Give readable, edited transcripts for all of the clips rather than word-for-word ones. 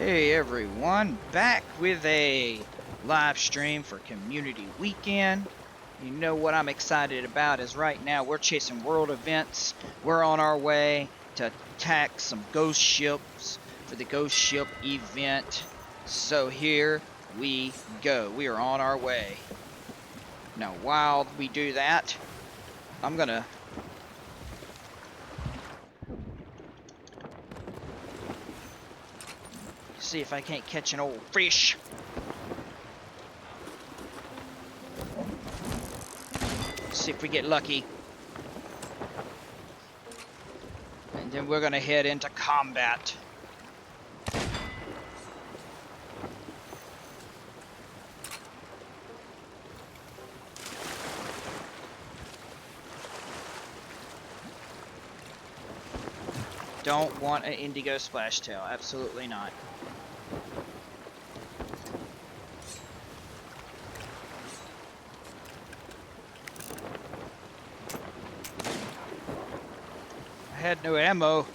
Hey everyone, back with a live stream for Community Weekend. You know what I'm excited about is right now we're chasing world events. We're on our way to attack some ghost ships for the ghost ship event. So here we go. We are on our way. Now while we do that, I'm gonna see if I can't catch an old fish. See if we get lucky. And then we're gonna head into combat. Don't want an indigo splash tail. Absolutely not. I had no ammo.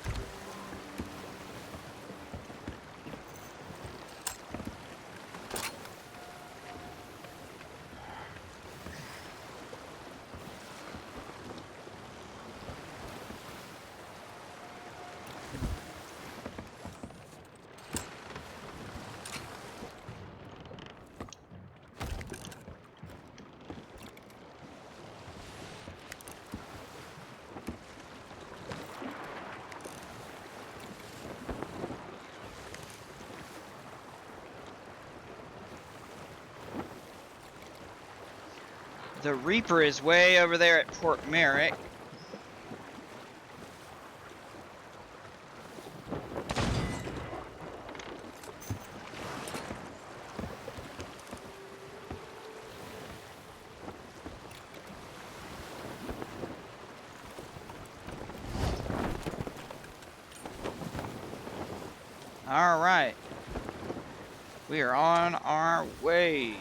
The Reaper is way over there at Port Merrick. All right. We are on our way.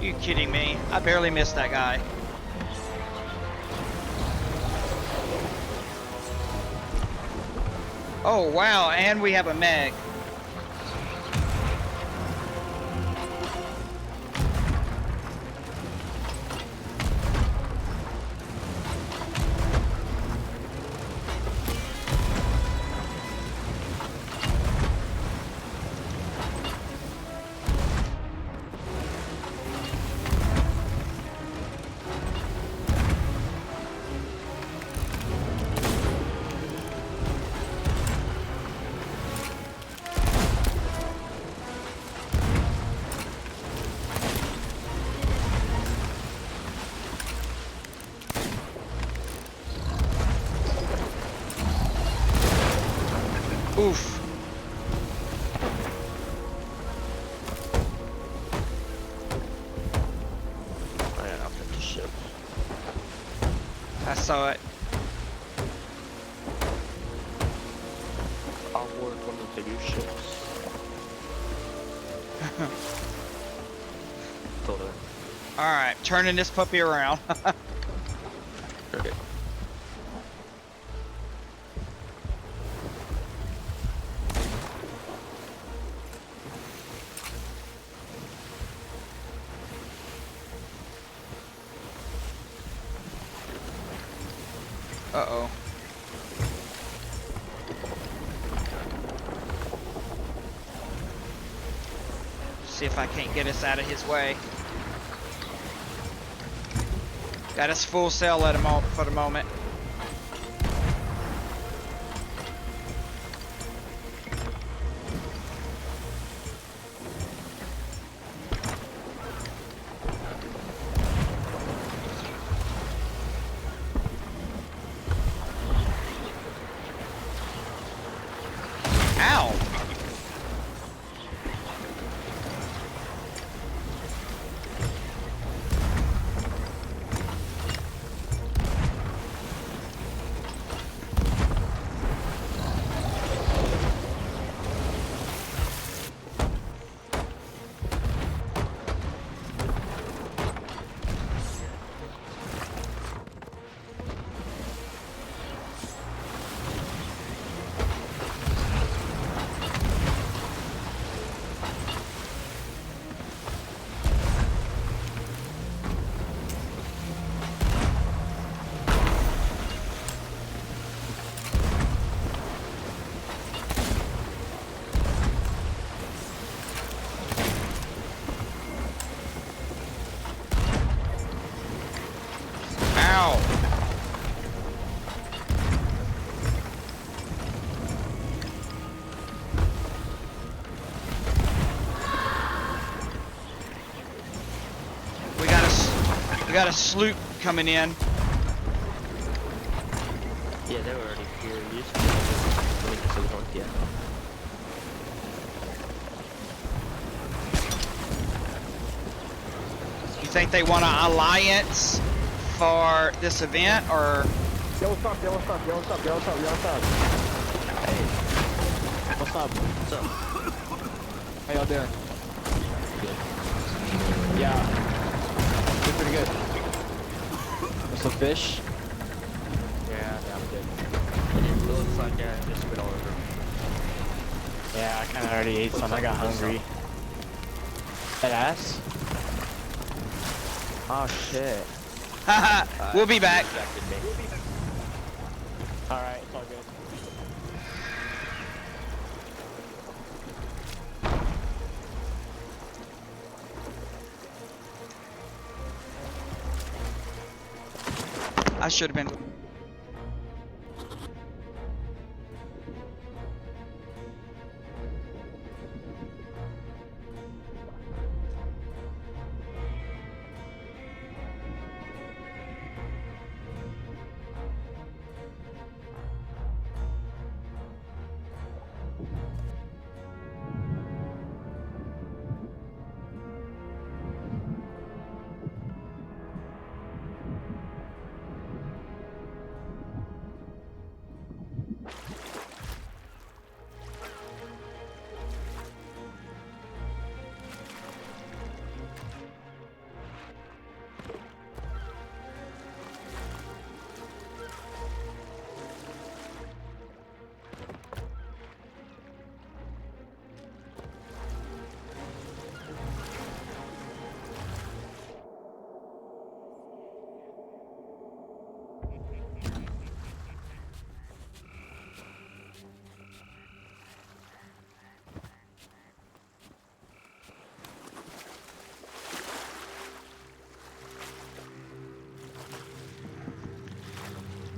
Are you kidding me? I barely missed that guy. Oh wow, and we have a meg. Oof. I got up into ship. I saw it. I'll work on the bigger ships. Totally. Alright, turning this puppy around. Okay. Uh-oh. See if I can't get us out of his way. Got us full sail at him for the moment. Ow! Ow! We got a sloop coming in. Yeah, they were already here. You just let me get to the point, yeah. You think they want an alliance for this event, or? Yo, what's up? Yo, what's up? Yo, what's up? Yo, what's up? Yo, what's up? Hey, What's up? what's up? How y'all doing? Good. Yeah. Doing pretty good. What's some fish? Yeah, I'm good. It looks like I just spit all over. Yeah, I kinda already ate some. I got hungry. That ass? Oh shit. Haha, we'll be back. Distracted me. Alright, it's all good. I should have been.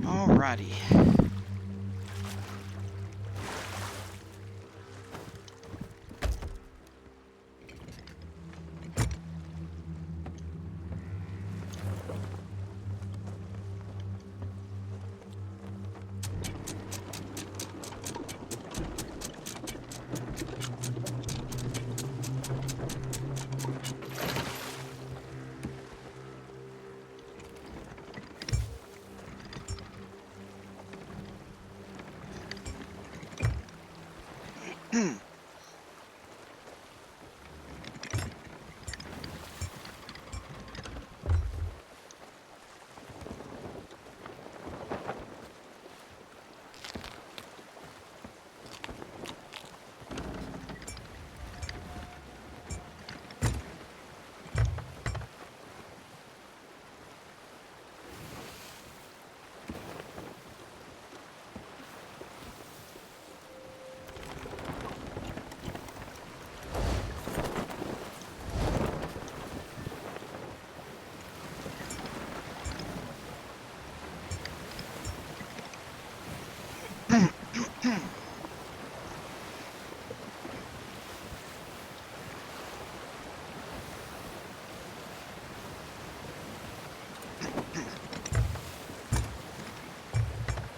Alrighty.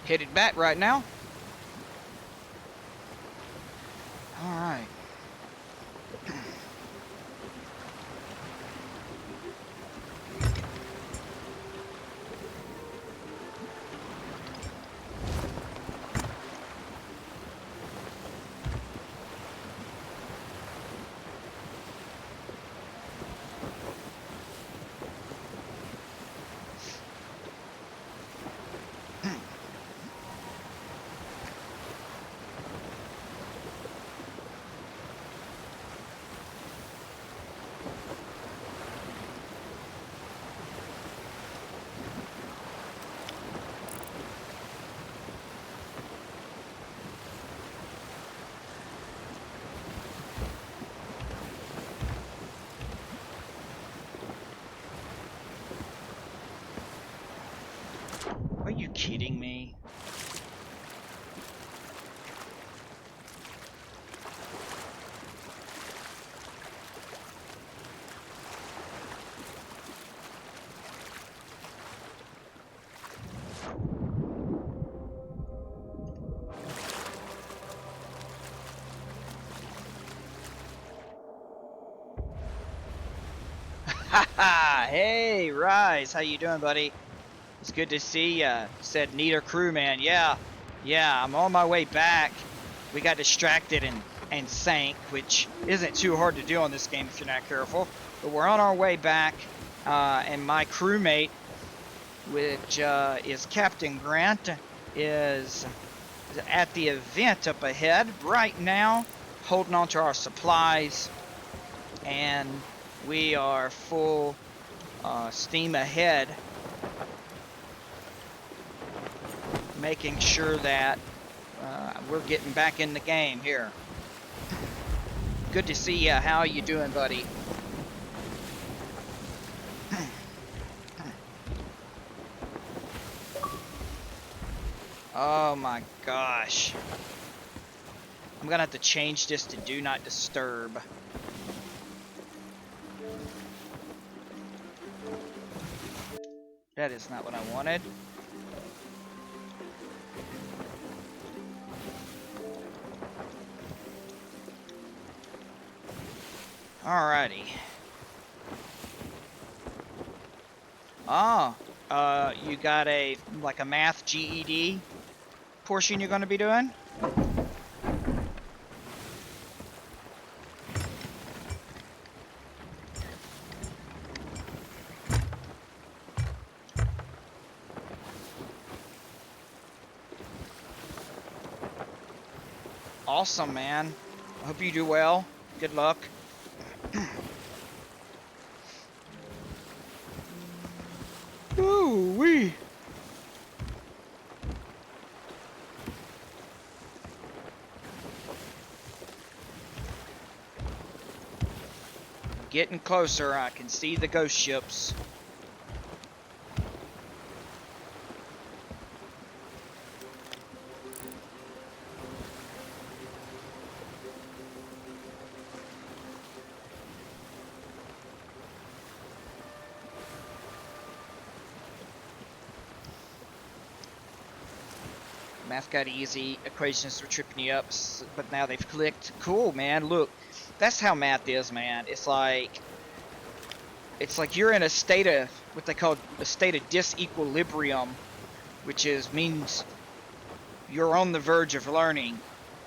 Headed back right now. All right. Are you kidding me? Haha! Hey, Rise, how you doing, buddy? It's good to see ya. Said need a crewman. Yeah, I'm on my way back. We got distracted and sank, which isn't too hard to do on this game if you're not careful. But we're on our way back, and my crewmate, which is Captain Grant, is at the event up ahead right now, holding on to our supplies, and we are full steam ahead, making sure that we're getting back in the game here. Good to see you. How you doing, buddy? Oh my gosh. I'm gonna have to change this to do not disturb. That is not what I wanted. Alrighty. Oh, you got a like a math GED portion you're going to be doing? Awesome, man. I hope you do well. Good luck. Ooh wee. Getting closer. I can see the ghost ships. Math got easy, equations were tripping you up, but now they've clicked. Cool, man. Look, that's how math is, man. It's like you're in a state of what they call a state of disequilibrium, which means you're on the verge of learning.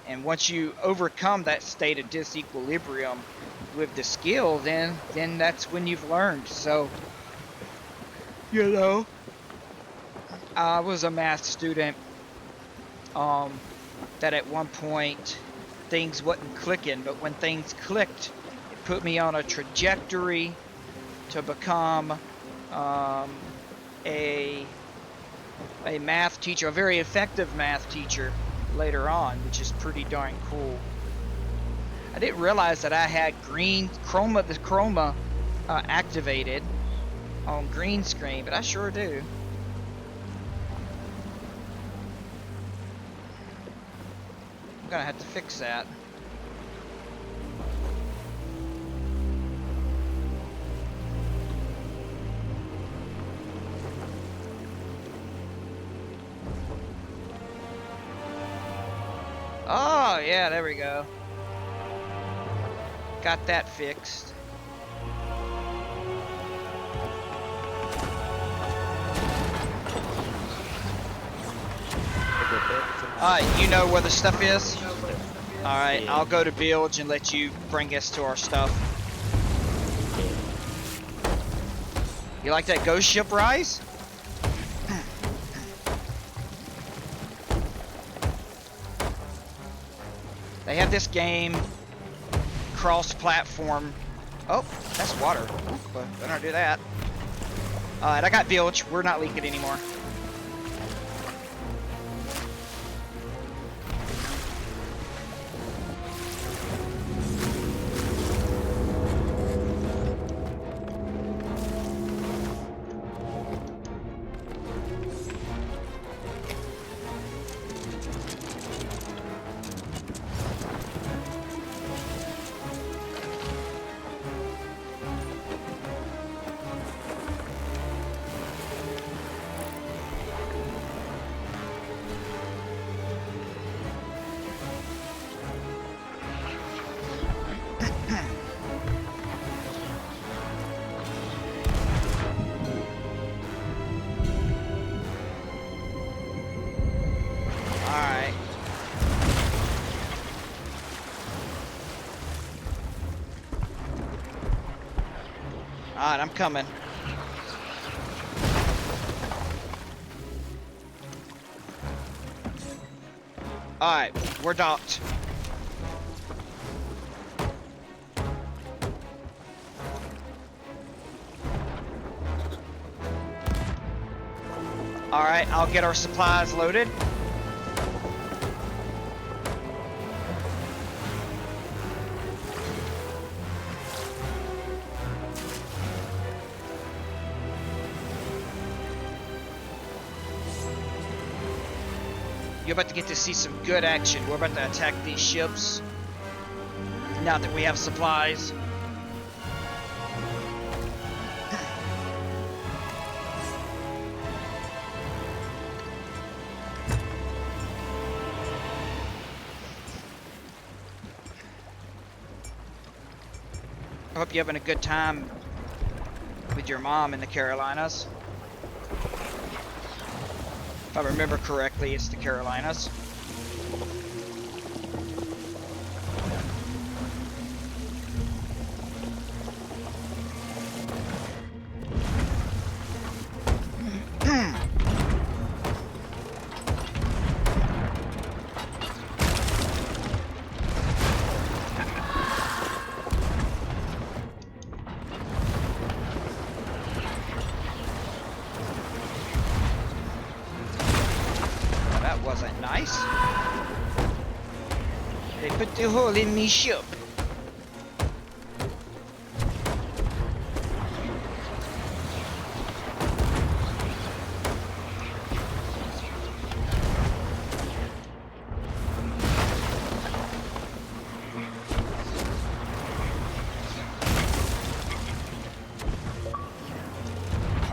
And once you overcome that state of disequilibrium with the skill, then that's when you've learned. So, you know, I was a math student that at one point things wasn't clicking, but when things clicked, it put me on a trajectory to become a math teacher, a very effective math teacher later on, which is pretty darn cool. I didn't realize that I had the chroma activated on green screen, but I sure do. I'm gonna have to fix that. yeah, there we go. Got that fixed. You know where the stuff is? Alright, Yeah. I'll go to Bilge and let you bring us to our stuff. You like that ghost ship, Rise? They have this game cross-platform. Oh, that's water. Ooh, better not do that. Alright, I got Bilge. We're not leaking anymore. Alright. Alright, I'm coming. Alright, we're docked. Alright, I'll get our supplies loaded. You're about to get to see some good action. We're about to attack these ships. Now that we have supplies. I hope you're having a good time with your mom in the Carolinas. If I remember correctly, it's the Carolinas. Wasn't nice. They put the hole in me ship.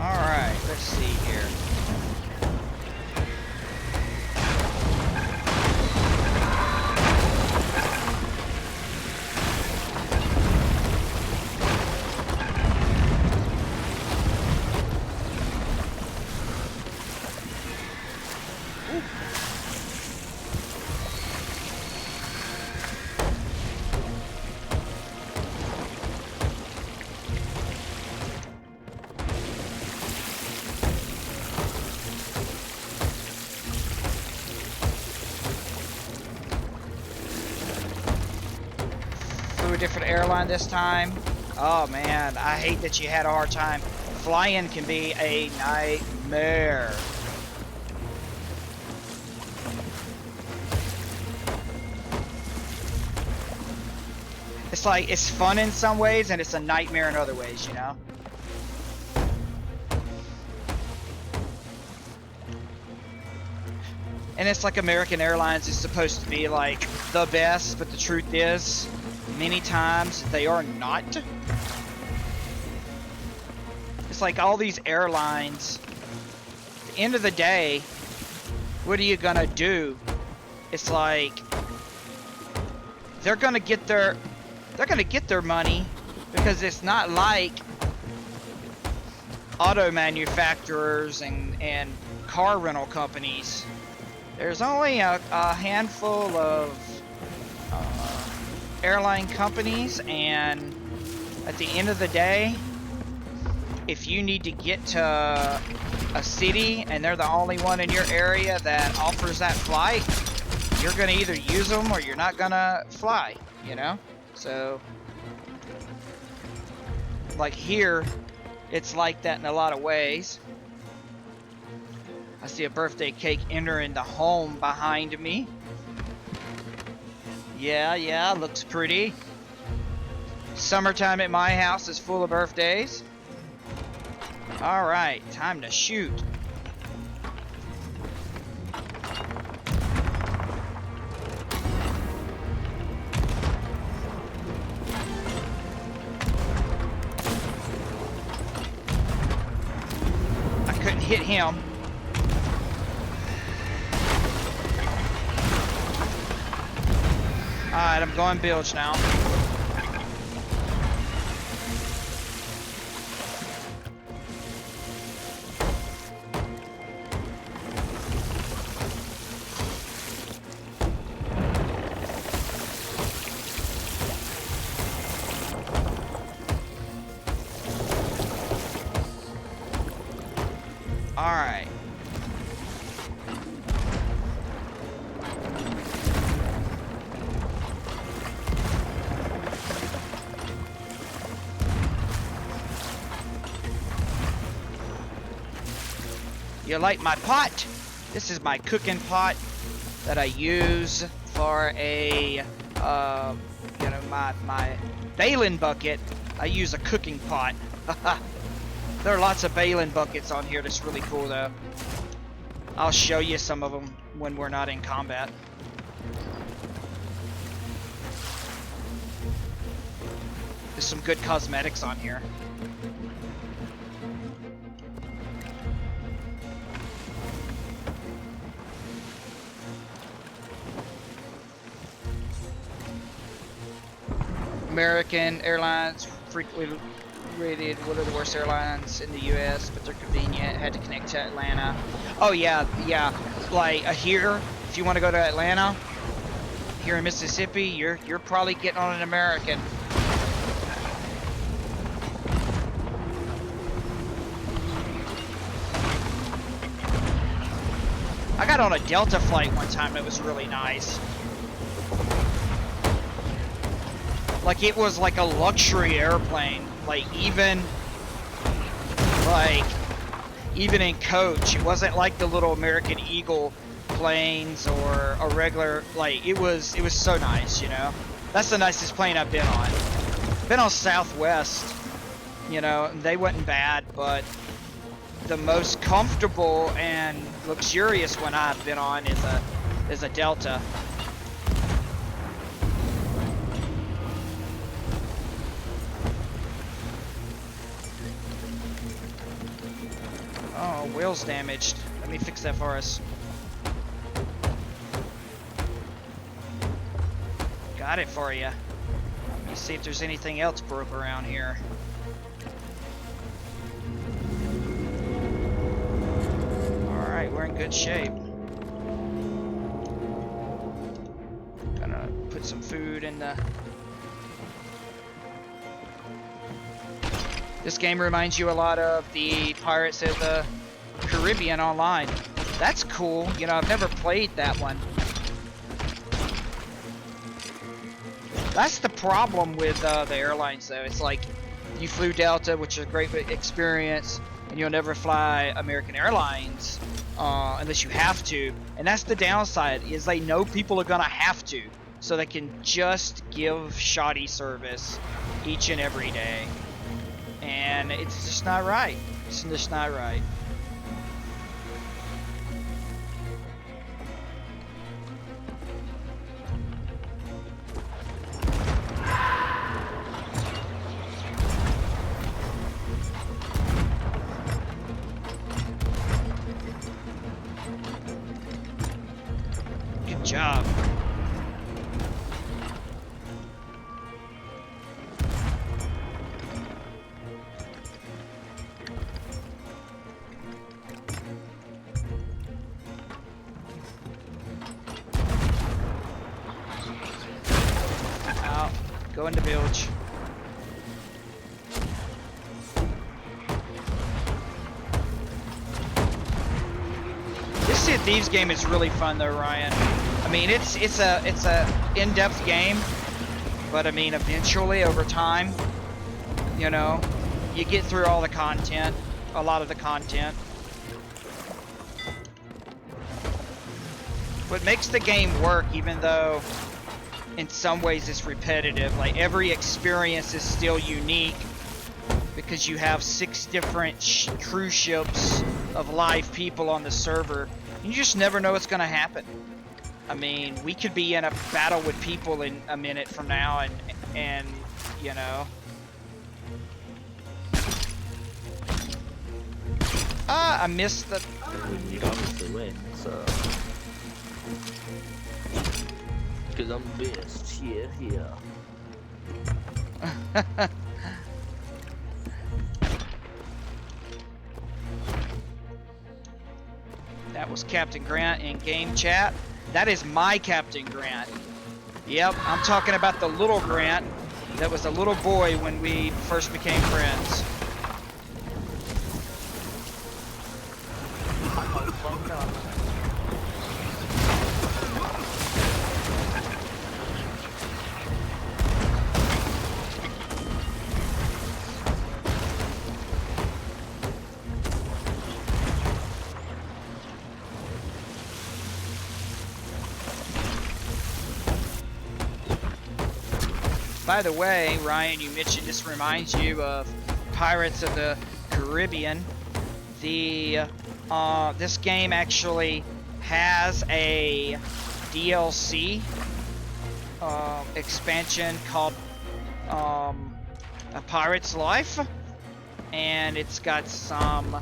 All right, let's see here. A different airline this time. Oh man, I hate that you had a hard time. Flying can be a nightmare. It's like, it's fun in some ways and it's a nightmare in other ways, you know? And it's like American Airlines is supposed to be like the best, but the truth is, many times they are not. It's like all these airlines, at the end of the day, what are you gonna do? It's like, they're gonna get their money, because it's not like auto manufacturers and car rental companies. There's only a handful of airline companies, and at the end of the day, if you need to get to a city and they're the only one in your area that offers that flight, you're gonna either use them or you're not gonna fly, you know? So, like here, it's like that in a lot of ways. I see a birthday cake entering the home behind me. Yeah, looks pretty. Summertime at my house is full of birthdays. Alright, time to shoot. I couldn't hit him. Alright, I'm going bilge now. Alright. You like my pot? This is my cooking pot that I use for a, you know, my baling bucket. I use a cooking pot. There are lots of baling buckets on here. That's really cool, though. I'll show you some of them when we're not in combat. There's some good cosmetics on here. American Airlines frequently rated one of the worst airlines in the U.S., but they're convenient. Had to connect to Atlanta. Oh yeah. Like here, if you want to go to Atlanta, here in Mississippi, you're probably getting on an American. I got on a Delta flight one time. It was really nice. Like, it was like a luxury airplane. Like, even in coach, it wasn't like the little American Eagle planes or a regular, like, it was so nice, you know? That's the nicest plane I've been on. Been on Southwest, you know, they wasn't bad, but the most comfortable and luxurious one I've been on is a Delta. Oh, wheel's damaged. Let me fix that for us. Got it for you. Let me see if there's anything else broke around here. Alright, we're in good shape. Gonna put some food in the... This game reminds you a lot of the Pirates of the Caribbean Online. That's cool. You know, I've never played that one. That's the problem with the airlines, though. It's like, you flew Delta, which is a great experience, and you'll never fly American Airlines unless you have to. And that's the downside, is they know people are gonna have to, so they can just give shoddy service each and every day. And it's just not right. It's just not right. Good job. Go into bilge. This Sea of Thieves game is really fun though, Ryan. I mean, it's a in-depth game, but I mean, eventually over time, you know, you get through all the content, a lot of the content. What makes the game work, even though in some ways it's repetitive, like every experience is still unique because you have 6 different cruise ships of live people on the server. You just never know what's going to happen. I mean, we could be in a battle with people in a minute from now, and you know. Ah, I missed the. You obviously win, so. Because I'm best. Yeah. That was Captain Grant in game chat. That is my Captain Grant. Yep, I'm talking about the little Grant that was a little boy when we first became friends. By the way, Ryan, you mentioned this reminds you of Pirates of the Caribbean. This game actually has a DLC expansion called A Pirate's Life, and it's got some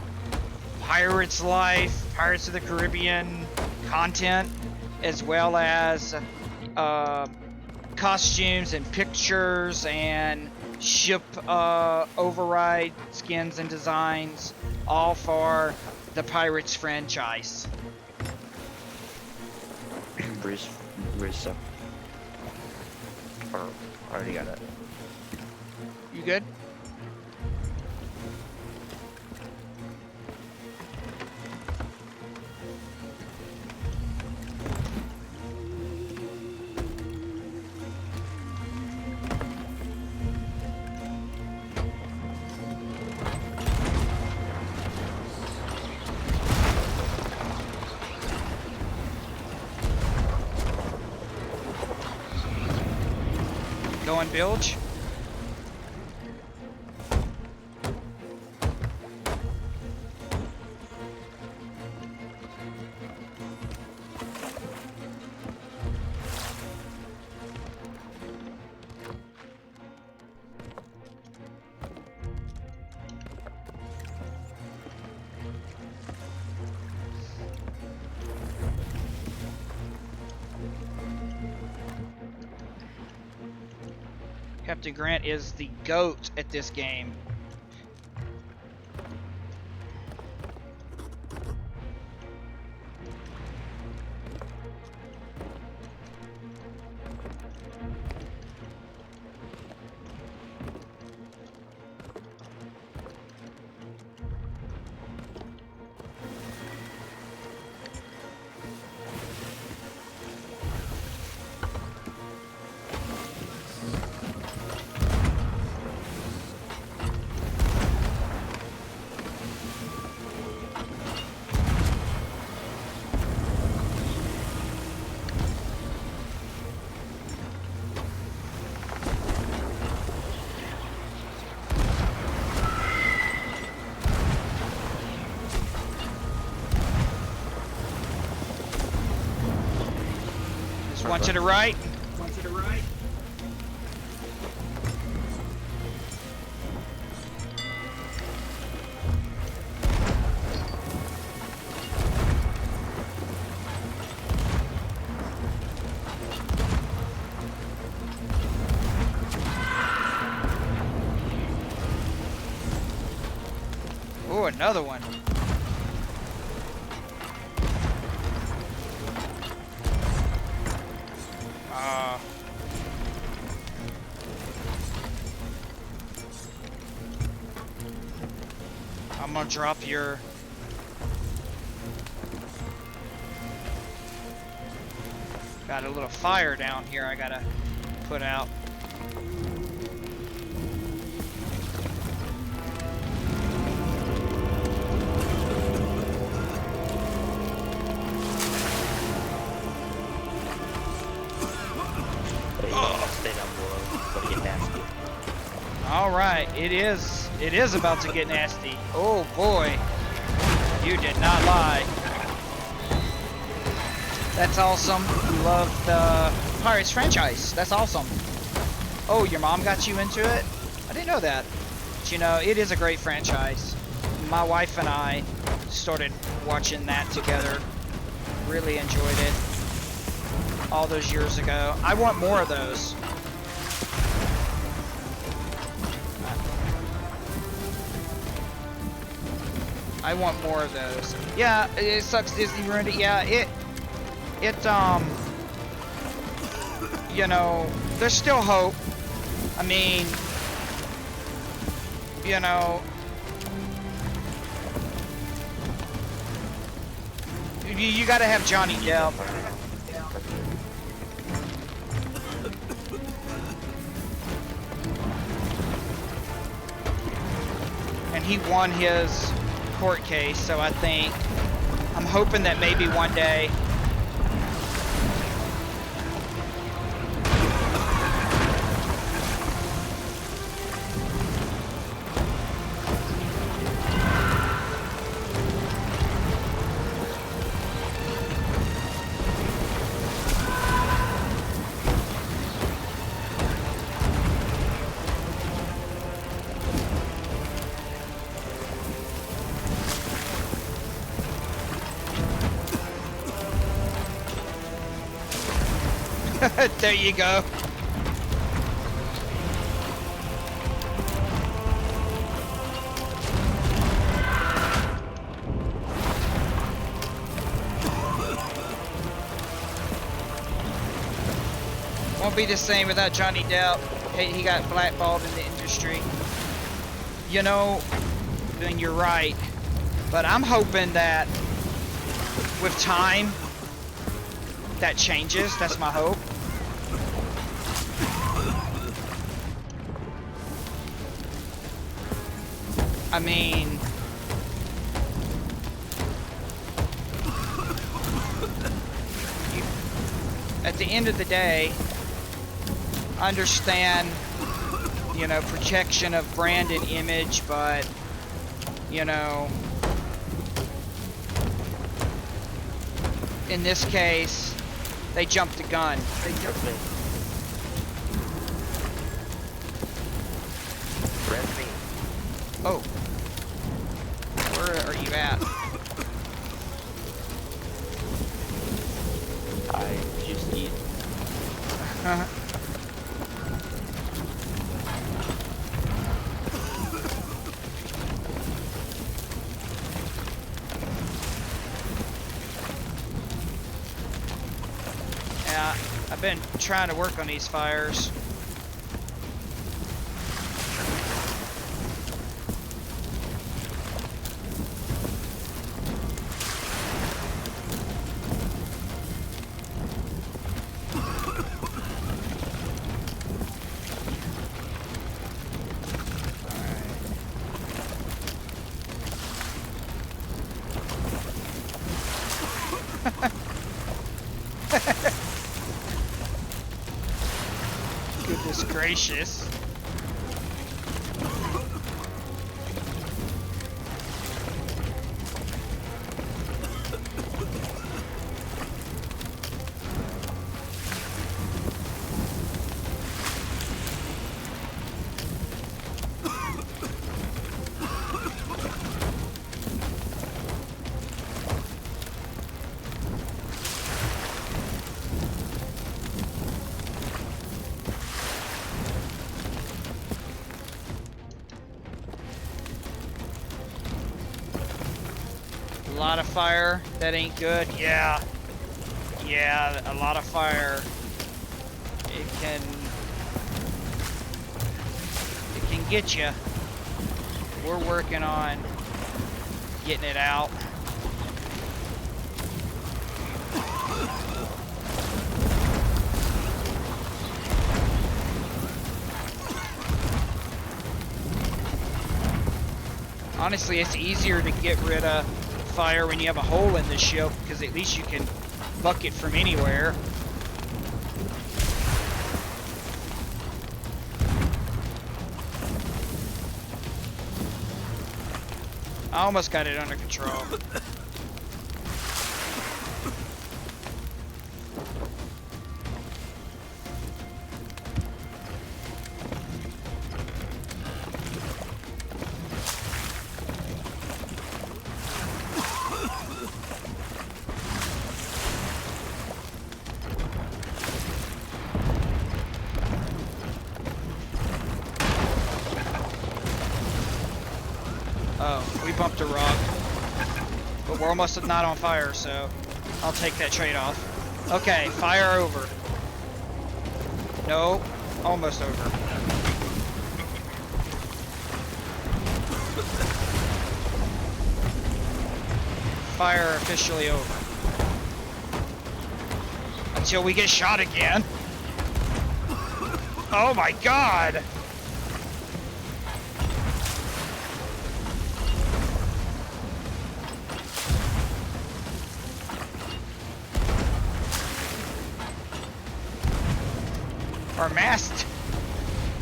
Pirate's Life, Pirates of the Caribbean content, as well as costumes and pictures and ship override skins and designs, all for the Pirates franchise. Bruce, or already got it. You good? Going bilge. Captain Grant is the GOAT at this game. One to the right. One to the right. Oh, another one. gonna drop your... Got a little fire down here I gotta put out. Hey, stay down below. It's gonna get nasty. All right, it is about to get nasty. Oh boy, you did not lie. That's awesome. You love the Pirates franchise. That's awesome. Oh, your mom got you into it? I didn't know that. But you know, it is a great franchise. My wife and I started watching that together. Really enjoyed it all those years ago. I want more of those. I want more of those. Yeah, it sucks Disney ruined it. Yeah, it you know, there's still hope. I mean, you know, you gotta have Johnny Depp. And he won his court case, so I'm hoping that maybe one day there you go. Won't be the same without Johnny Depp. He got blackballed in the industry. You know, then you're right. But I'm hoping that with time, that changes. That's my hope. I mean, at the end of the day, I understand, you know, protection of brand and image, but, you know, in this case, they jumped the gun. Oh. Where are you at? I just eat. Yeah, I've been trying to work on these fires. Goodness gracious. A lot of fire, that ain't good. Yeah, a lot of fire. It can get you. We're working on getting it out. Honestly, it's easier to get rid of fire when you have a hole in the ship, because at least you can buck it from anywhere. I almost got it under control. Oh, we bumped a rock. But we're almost not on fire, so I'll take that trade-off. Okay, fire over. No, almost over. Fire officially over. Until we get shot again. Oh my god! Our mast,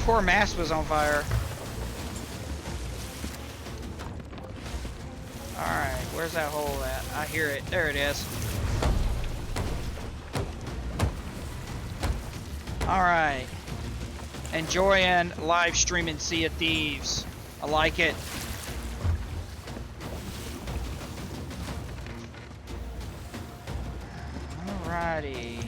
poor mast was on fire. Alright, where's that hole at? I hear it. There it is. Alright. Enjoying live streaming Sea of Thieves. I like it. Alrighty.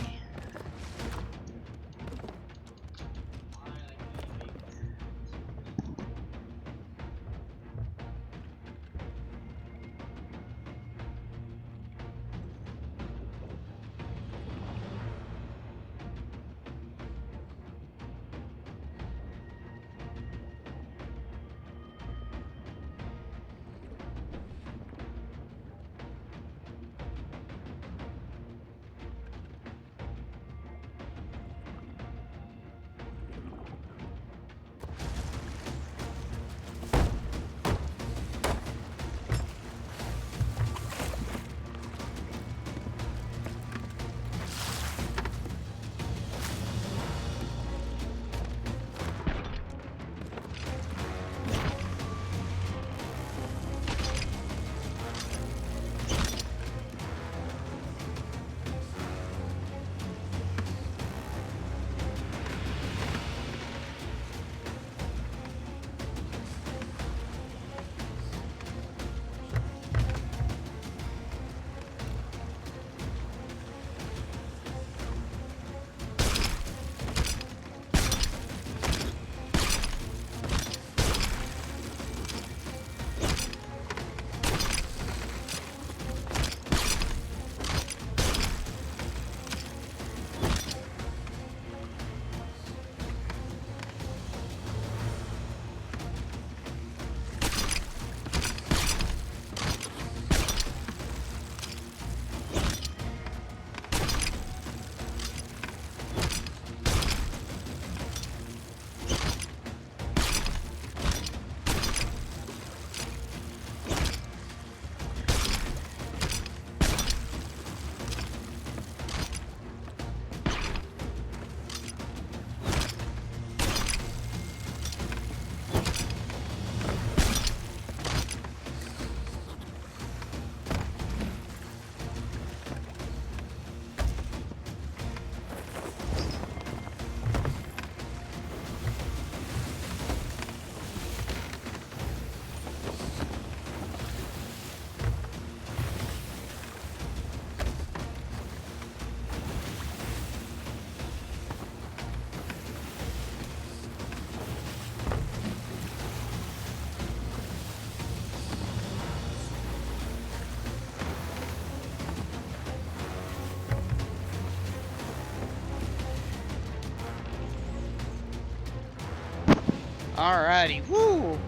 Alrighty, woo!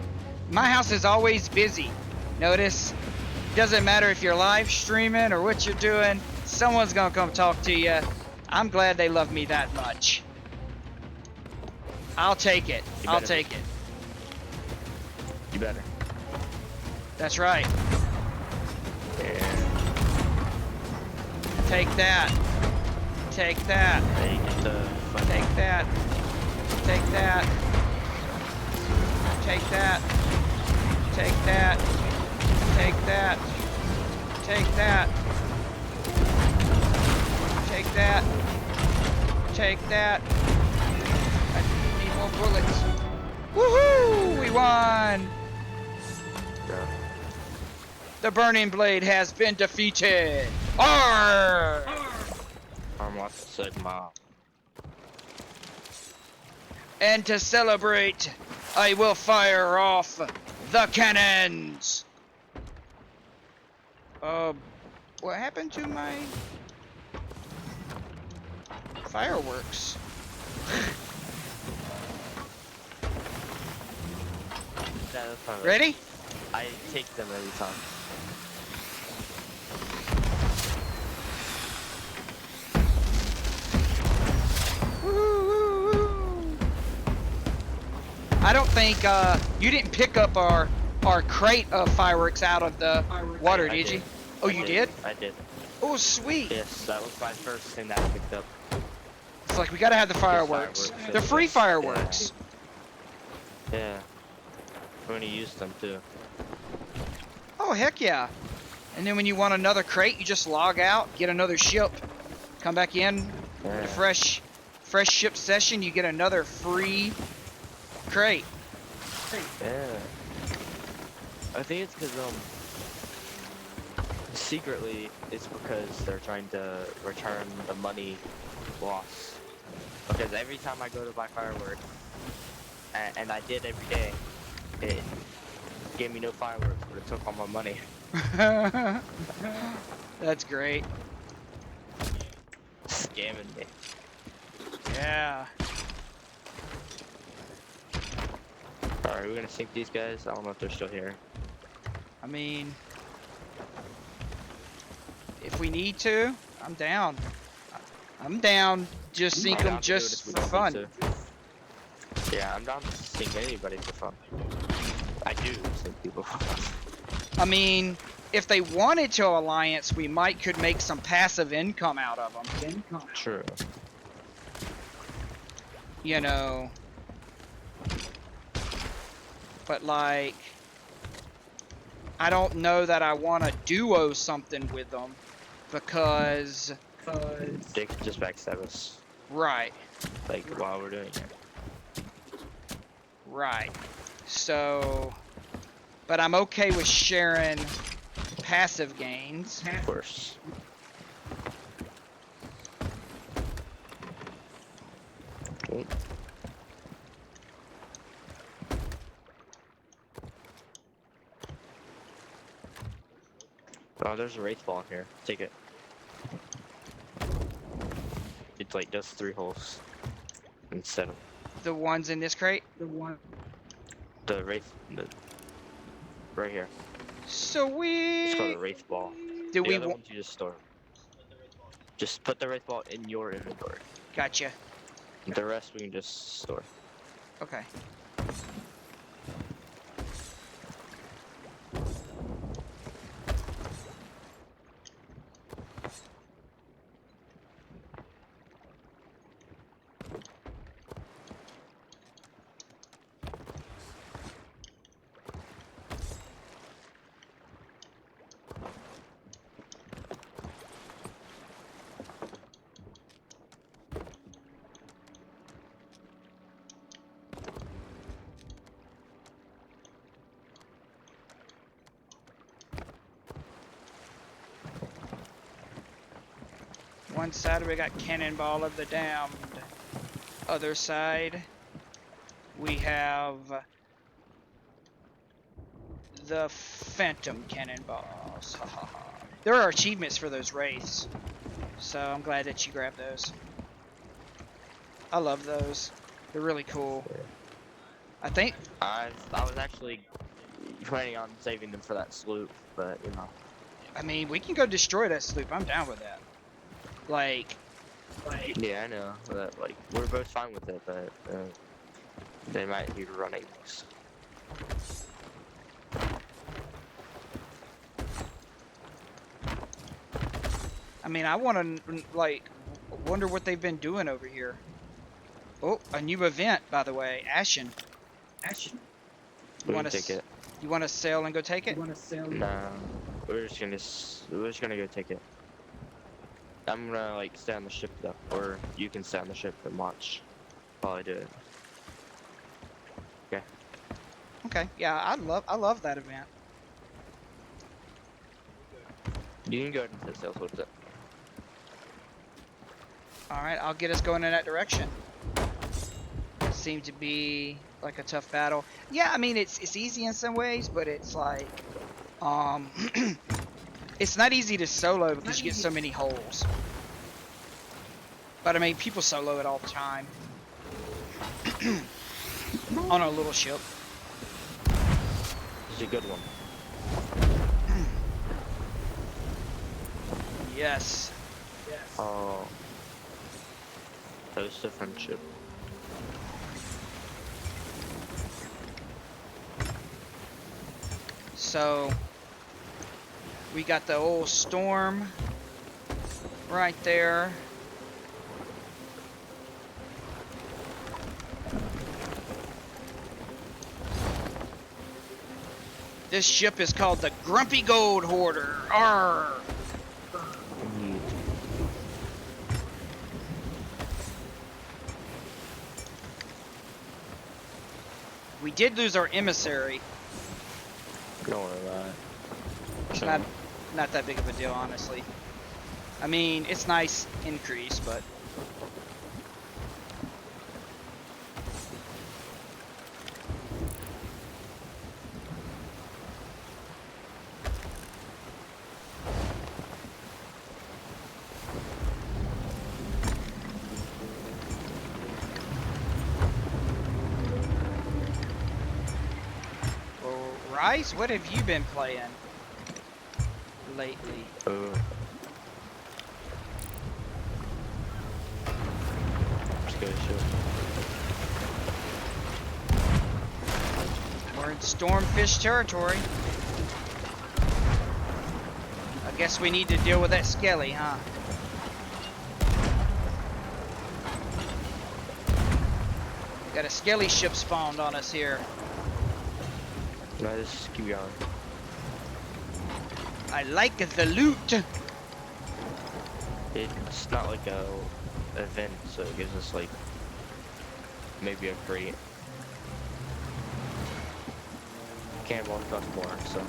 My house is always busy. Notice Doesn't matter if you're live streaming or what you're doing, someone's gonna come talk to you. I'm glad they love me that much. I'll take it. You I'll better take be. it. You better. That's right. Yeah. Take that. Take that. Hey, get the fuck Take that. Take that. Take that. Take that. Take that. Take that. Take that. Take that. I need more bullets. Woohoo! We won! Yeah. The Burning Blade has been defeated. Arr! I'm off Sigma. And to celebrate, I will fire off the cannons. What happened to my fireworks? Yeah, that's fine. Ready? I take them every time. Woo-hoo-hoo-hoo. I don't think you didn't pick up our crate of fireworks out of the water, I did you? did. Oh, I you did? I did. Oh, sweet. Yes, that was my first thing that I picked up. It's like we gotta have the fireworks. fireworks, The free yeah. fireworks. Yeah. I'm gonna use them too. Oh, heck yeah. And then when you want another crate, you just log out, get another ship, come back in, Yeah. a fresh ship session, you get another free crate. Yeah. I think it's because secretly it's because they're trying to return the money lost. Because every time I go to buy fireworks, and I did every day, it gave me no fireworks, but it took all my money. That's great. Scamming me. Yeah. Alright, we're gonna sink these guys. I don't know if they're still here. I mean, if we need to, I'm down. I'm down. Just sink I'm them down to do it just if we for don't fun. need to. Yeah, I'm down to sink anybody for fun. I do sink people for fun. I mean, if they wanted to alliance, we could make some passive income out of them. True. You know. But like, I don't know that I want to duo something with them because They could just backstab us, right, like, while we're doing it. right. So, but I'm okay with sharing passive gains. Of course. Okay. Oh, there's a wraith ball in here. Take it. It's like does 3 holes instead of The ones in this crate. the wraith. Right here. It's called Sweet. a wraith ball. Do The we other want? ones you just store. Just put the wraith ball in your inventory. Gotcha. The rest we can just store. Okay. One side we got Cannonball of the Damned. Other side we have the Phantom Cannonballs. There are achievements for those wraiths, so I'm glad that you grabbed those. I love those. They're really cool. I think I was actually planning on saving them for that sloop, but you know. I mean, we can go destroy that sloop. I'm down with that. Like, Yeah, I know. But, like, we're both fine with it, but they might be running this. I mean, I want to, like, wonder what they've been doing over here. Oh, a new event, by the way. Ashen. You We want can take to it. you want to sail and go take it? No, we're just gonna go take it. I'm gonna like stay on the ship though, or you can stay on the ship and watch while I do it. Okay. Okay. Yeah, I love that event. You can go ahead and set sails with it. All right, I'll get us going in that direction. Seemed to be like a tough battle. Yeah, I mean it's easy in some ways, but it's like it's not easy to solo because you get so many holes. But I mean, people solo it all the time on a little ship. It's a good one. Yes. Oh, toast of friendship. So we got the old storm right there. This ship is called the Grumpy Gold Hoarder. Arr! We did lose our emissary. Don't worry about it. It's not that big of a deal, honestly. I mean, it's nice increase, but well, Rice, what have you been playing lately? Let's go ship. We're in Stormfish territory. I guess we need to deal with that skelly, huh? Got a skelly ship spawned on us here. No, just keep going. I like the loot. It's not like a event, so it gives us like maybe a crate. Can't walk nothing more, so.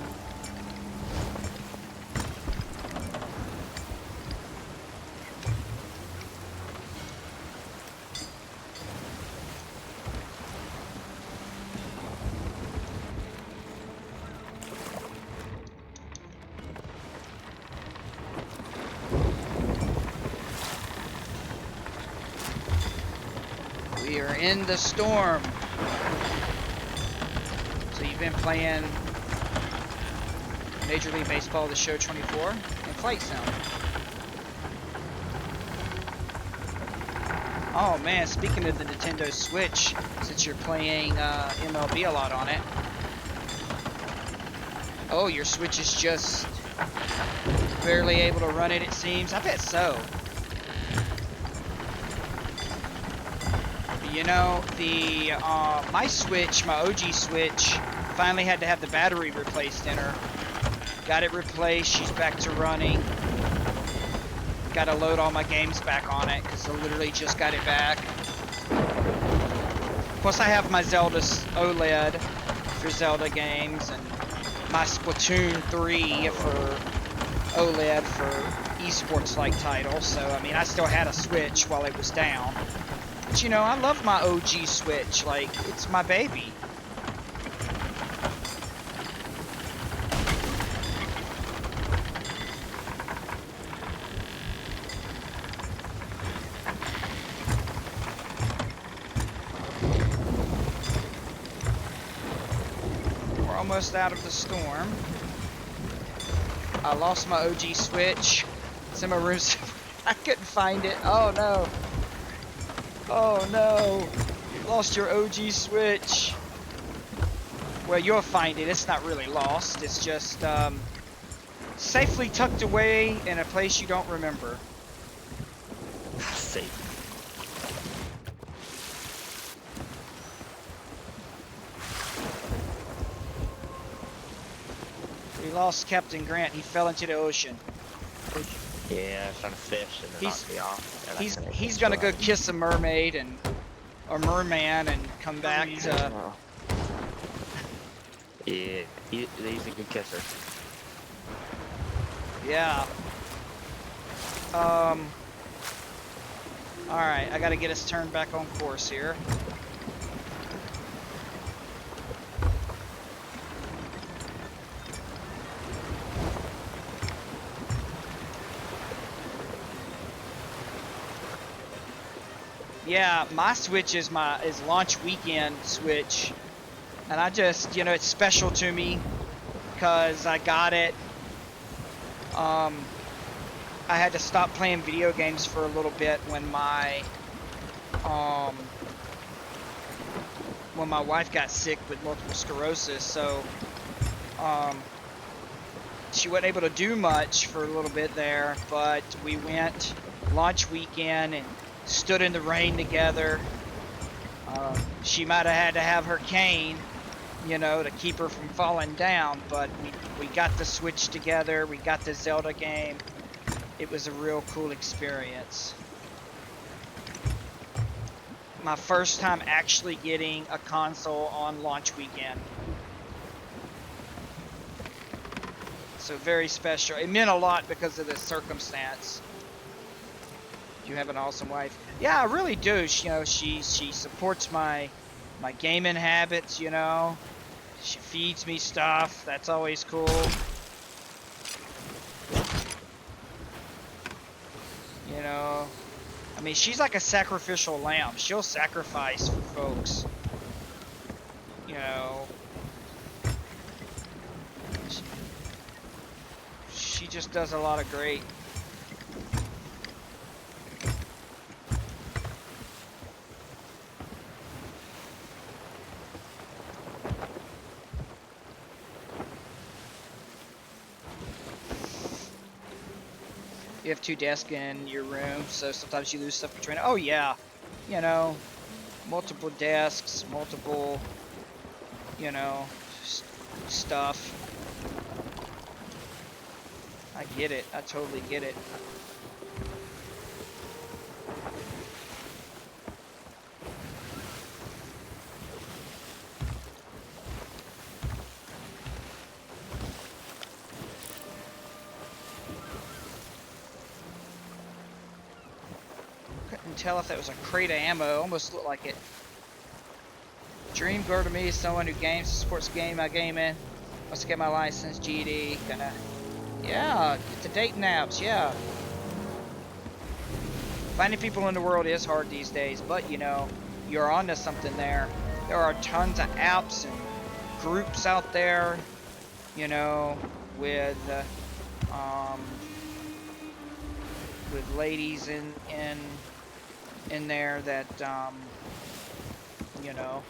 We are in the storm. So you've been playing Major League Baseball, the show 24, and Flight Sim. Oh man, speaking of the Nintendo Switch, since you're playing MLB a lot on it. Oh, your Switch is just barely able to run it, it seems. I bet so. You know, the my Switch, my OG Switch, finally had to have the battery replaced in her. Got it replaced, she's back to running. Got to load all my games back on it, because I literally just got it back. Plus I have my Zelda OLED for Zelda games, and my Splatoon 3 for OLED for esports-like titles. So, I mean, I still had a Switch while it was down. But, you know, I love my OG Switch. Like, it's my baby. We're almost out of the storm. I lost my OG Switch. It's in my room. I couldn't find it. Oh no. Oh no. You lost your OG Switch. Well, you'll find it. It's not really lost. It's just safely tucked away in a place you don't remember. Safe. We lost Captain Grant. He fell into the ocean. Yeah, I was trying to fish and it knocked me off. And I He's couldn't gonna go swim. kiss a mermaid and or merman and come back to. Oh. Yeah, he's a good kisser. Yeah. All right, I gotta get us turned back on course here. Yeah, my Switch is launch weekend Switch, and I just, you know, it's special to me because I got it. I had to stop playing video games for a little bit when my wife got sick with multiple sclerosis, so she wasn't able to do much for a little bit there, but we went launch weekend and stood in the rain together. She might have had to have her cane, you know, to keep her from falling down, but we got the Switch together, we got the Zelda game. It was a real cool experience. My first time actually getting a console on launch weekend. So very special. It meant a lot because of the circumstance. You have an awesome wife. Yeah, I really do. She supports my gaming habits, you know. She feeds me stuff. That's always cool. You know, I mean, she's like a sacrificial lamb. She'll sacrifice for folks. You know, she just does a lot of great. You have 2 desks in your room, so sometimes you lose stuff between. Oh yeah, you know, multiple desks, multiple, you know, stuff. I get it. I totally get it. Couldn't tell if that was a crate of ammo. Almost looked like it. Dream girl to me is someone who games, supports game I game in. Wants to get my license, GD, gonna. Yeah, get the dating apps, yeah. Finding people in the world is hard these days, but you know, you're onto something there. There are tons of apps and groups out there, you know, with ladies in there that you know,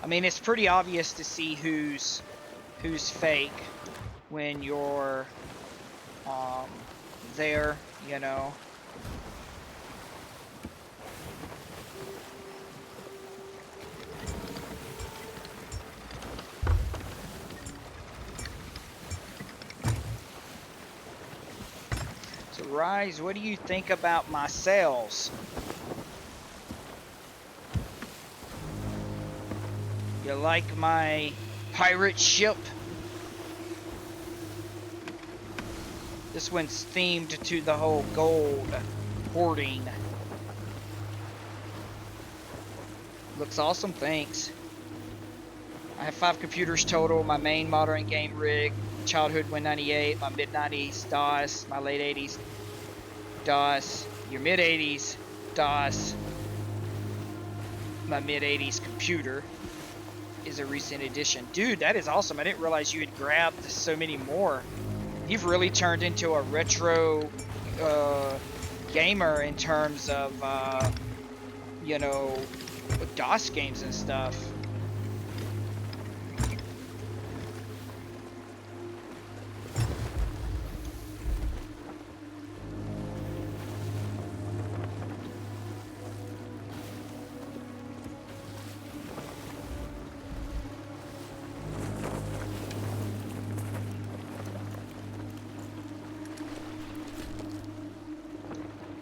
I mean, it's pretty obvious to see who's fake when you're there, you know. So Rise, what do you think about my sales? You like my pirate ship? This one's themed to the whole gold hoarding. Looks awesome, thanks. I have 5 computers total. My main modern game rig, childhood Win98, my mid-90s DOS, my late 80s DOS, your mid-80s DOS, my mid-80s computer is a recent addition. Dude, that is awesome. I didn't realize you had grabbed so many more. You've really turned into a retro gamer in terms of, you know, DOS games and stuff.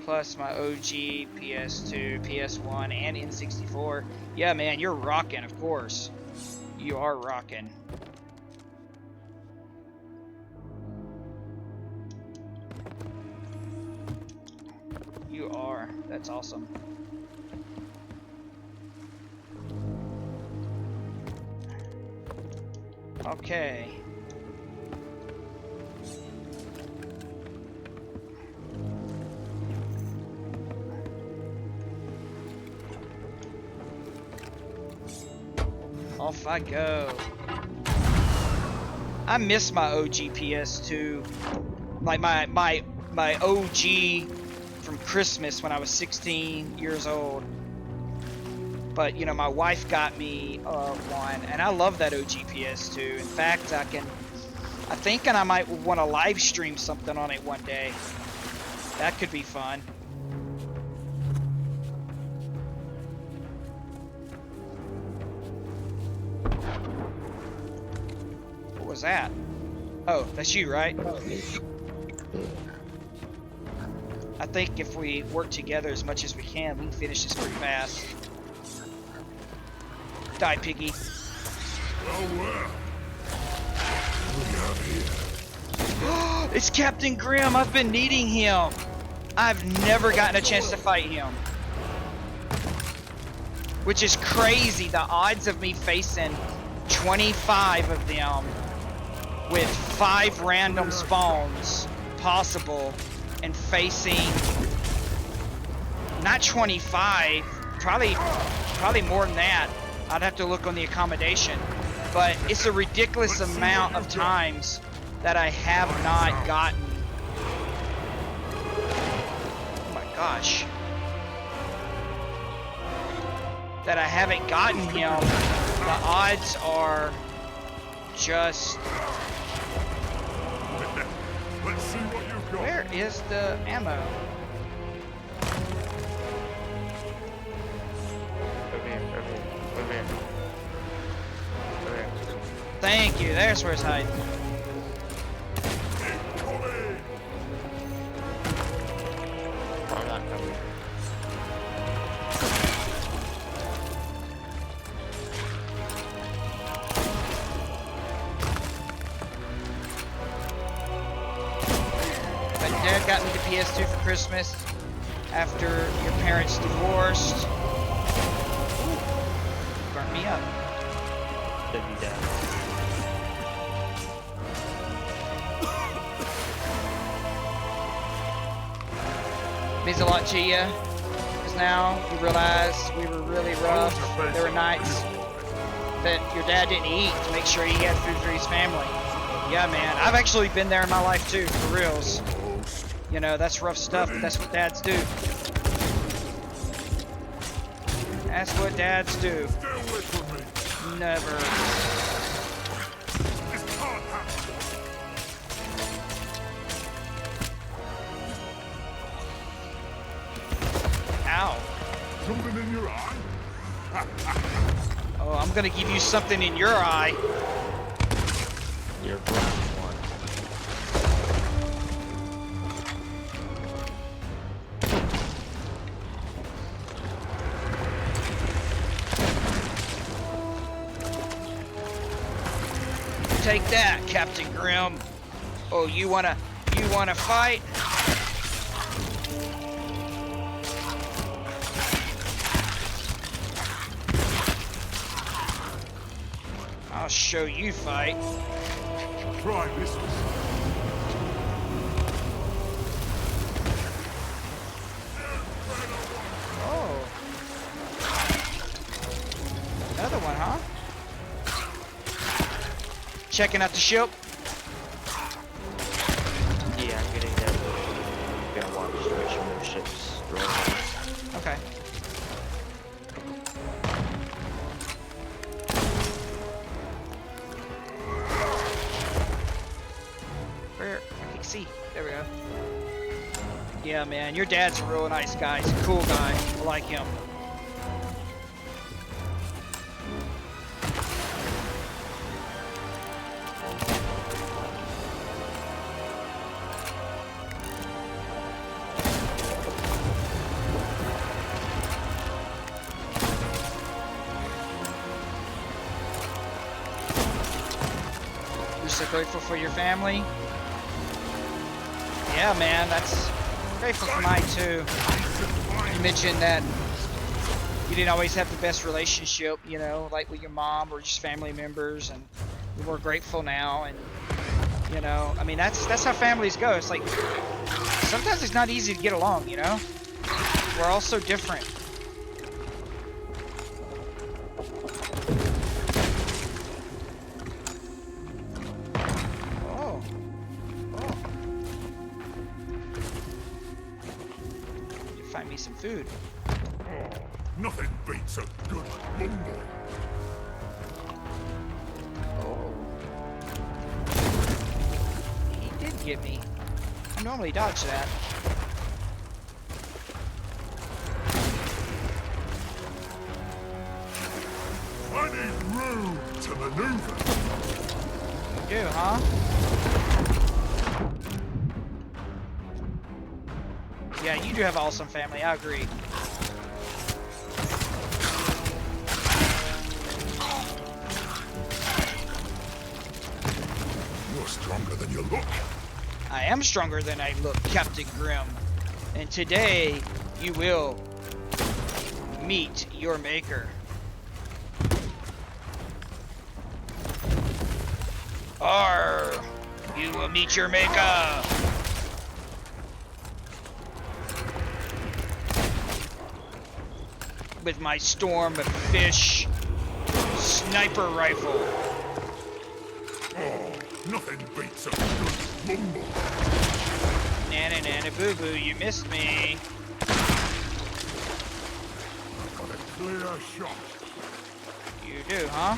Plus my OG PS2, PS1, and N64. Yeah, man, you're rocking, of course. You are rocking. You are. That's awesome. Okay. Off I go. I miss my OG PS2. Like my OG from Christmas when I was 16 years old. But you know, my wife got me one, and I love that OG PS2. In fact, I'm thinking I might want to live stream something on it one day. That could be fun. What was that? Oh, that's you, right? I think if we work together as much as we can finish this pretty fast. Die, piggy. It's Captain Grimm. I've been needing him. I've never gotten a chance to fight him. Which is crazy. The odds of me facing 25 of them with 5 random spawns possible and facing not 25, probably more than that. I'd have to look on the accommodation, but it's a ridiculous amount of times that I have not gotten. Oh my gosh. That I haven't gotten him. The odds are just... Where is the ammo? Over here. Thank you, there's where it's hiding. I'm not coming. My dad got me the PS2 for Christmas after your parents divorced. Ooh, burnt me up. Should be dead. Means a lot to you, because now you realize we were really rough. There were nights that your dad didn't eat to make sure he had food for his family. Yeah, man, I've actually been there in my life too, for reals. You know, that's rough stuff, but that's what dads do. That's what dads do. Never. Ow. Something in your eye? Oh, I'm gonna give you something in your eye. Your black one. Take that, Captain Grimm. Oh, you wanna fight? I'll show you fight. Try this one. Oh. Another one, huh? Checking out the ship. ships rolling in. Okay. Where? I can see. There we go. Yeah, man, your dad's a real nice guy. He's a cool guy. I like him. You're so grateful for your family. Yeah, man, that's grateful for mine too. You mentioned that you didn't always have the best relationship, you know, like with your mom or just family members, and you're more grateful now. And you know, I mean, that's how families go. It's like sometimes it's not easy to get along, you know. We're all so different. Oh, oh. You find me some food. Nothing beats a good mumble. Oh. He did get me. I normally dodge that. I need room to maneuver. You do, huh? Yeah, you do have an awesome family, I agree. You're stronger than you look. I am stronger than I look, Captain Grimm. And today, you will meet your maker. Or you will meet your maker. With my storm of fish sniper rifle. Oh, nothing beats a good mumble. Nana nana boo boo, you missed me. Got a clear shot. You do, huh?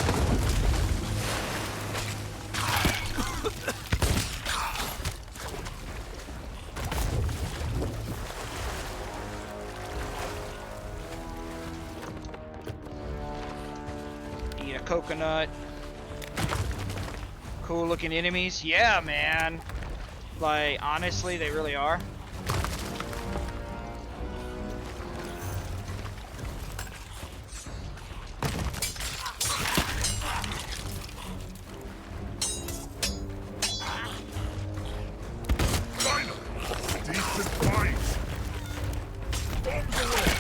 Eat a coconut. Cool looking enemies. Yeah, man. Like, honestly, they really are. Finally, decent fight. Bombs are off.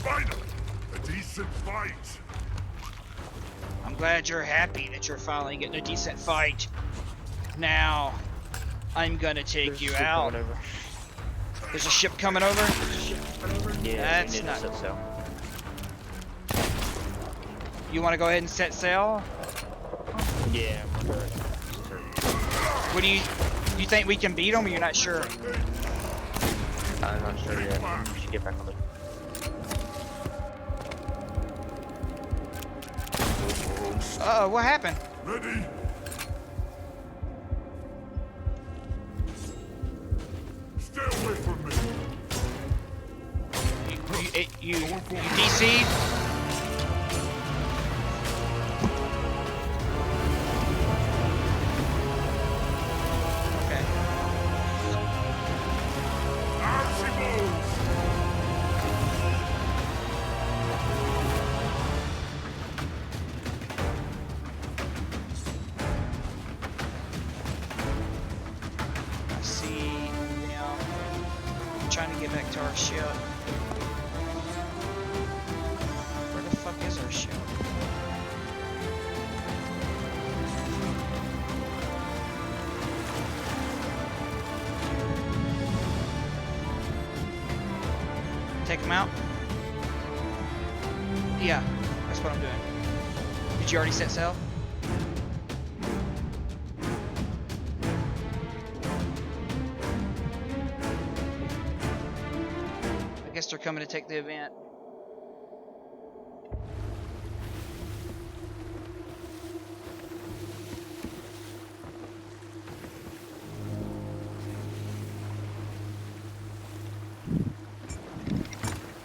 Finally, a decent fight. I'm glad you're happy that you're finally getting a decent fight. Now, I'm gonna take you out. There's a ship coming over? Yeah, That's we need not- to set sail. You want to go ahead and set sail? Yeah, I'm gonna. What do you think we can beat them, or you're not sure? I'm not sure yet. We should get back on the. Uh-oh, what happened? Ready? Stay away from me. You DC'd? Okay. Out she moves. I see them trying to get back to our ship. Where the fuck is our ship? Take them out? Yeah, that's what I'm doing. Did you already set sail? guess they're coming to take the event.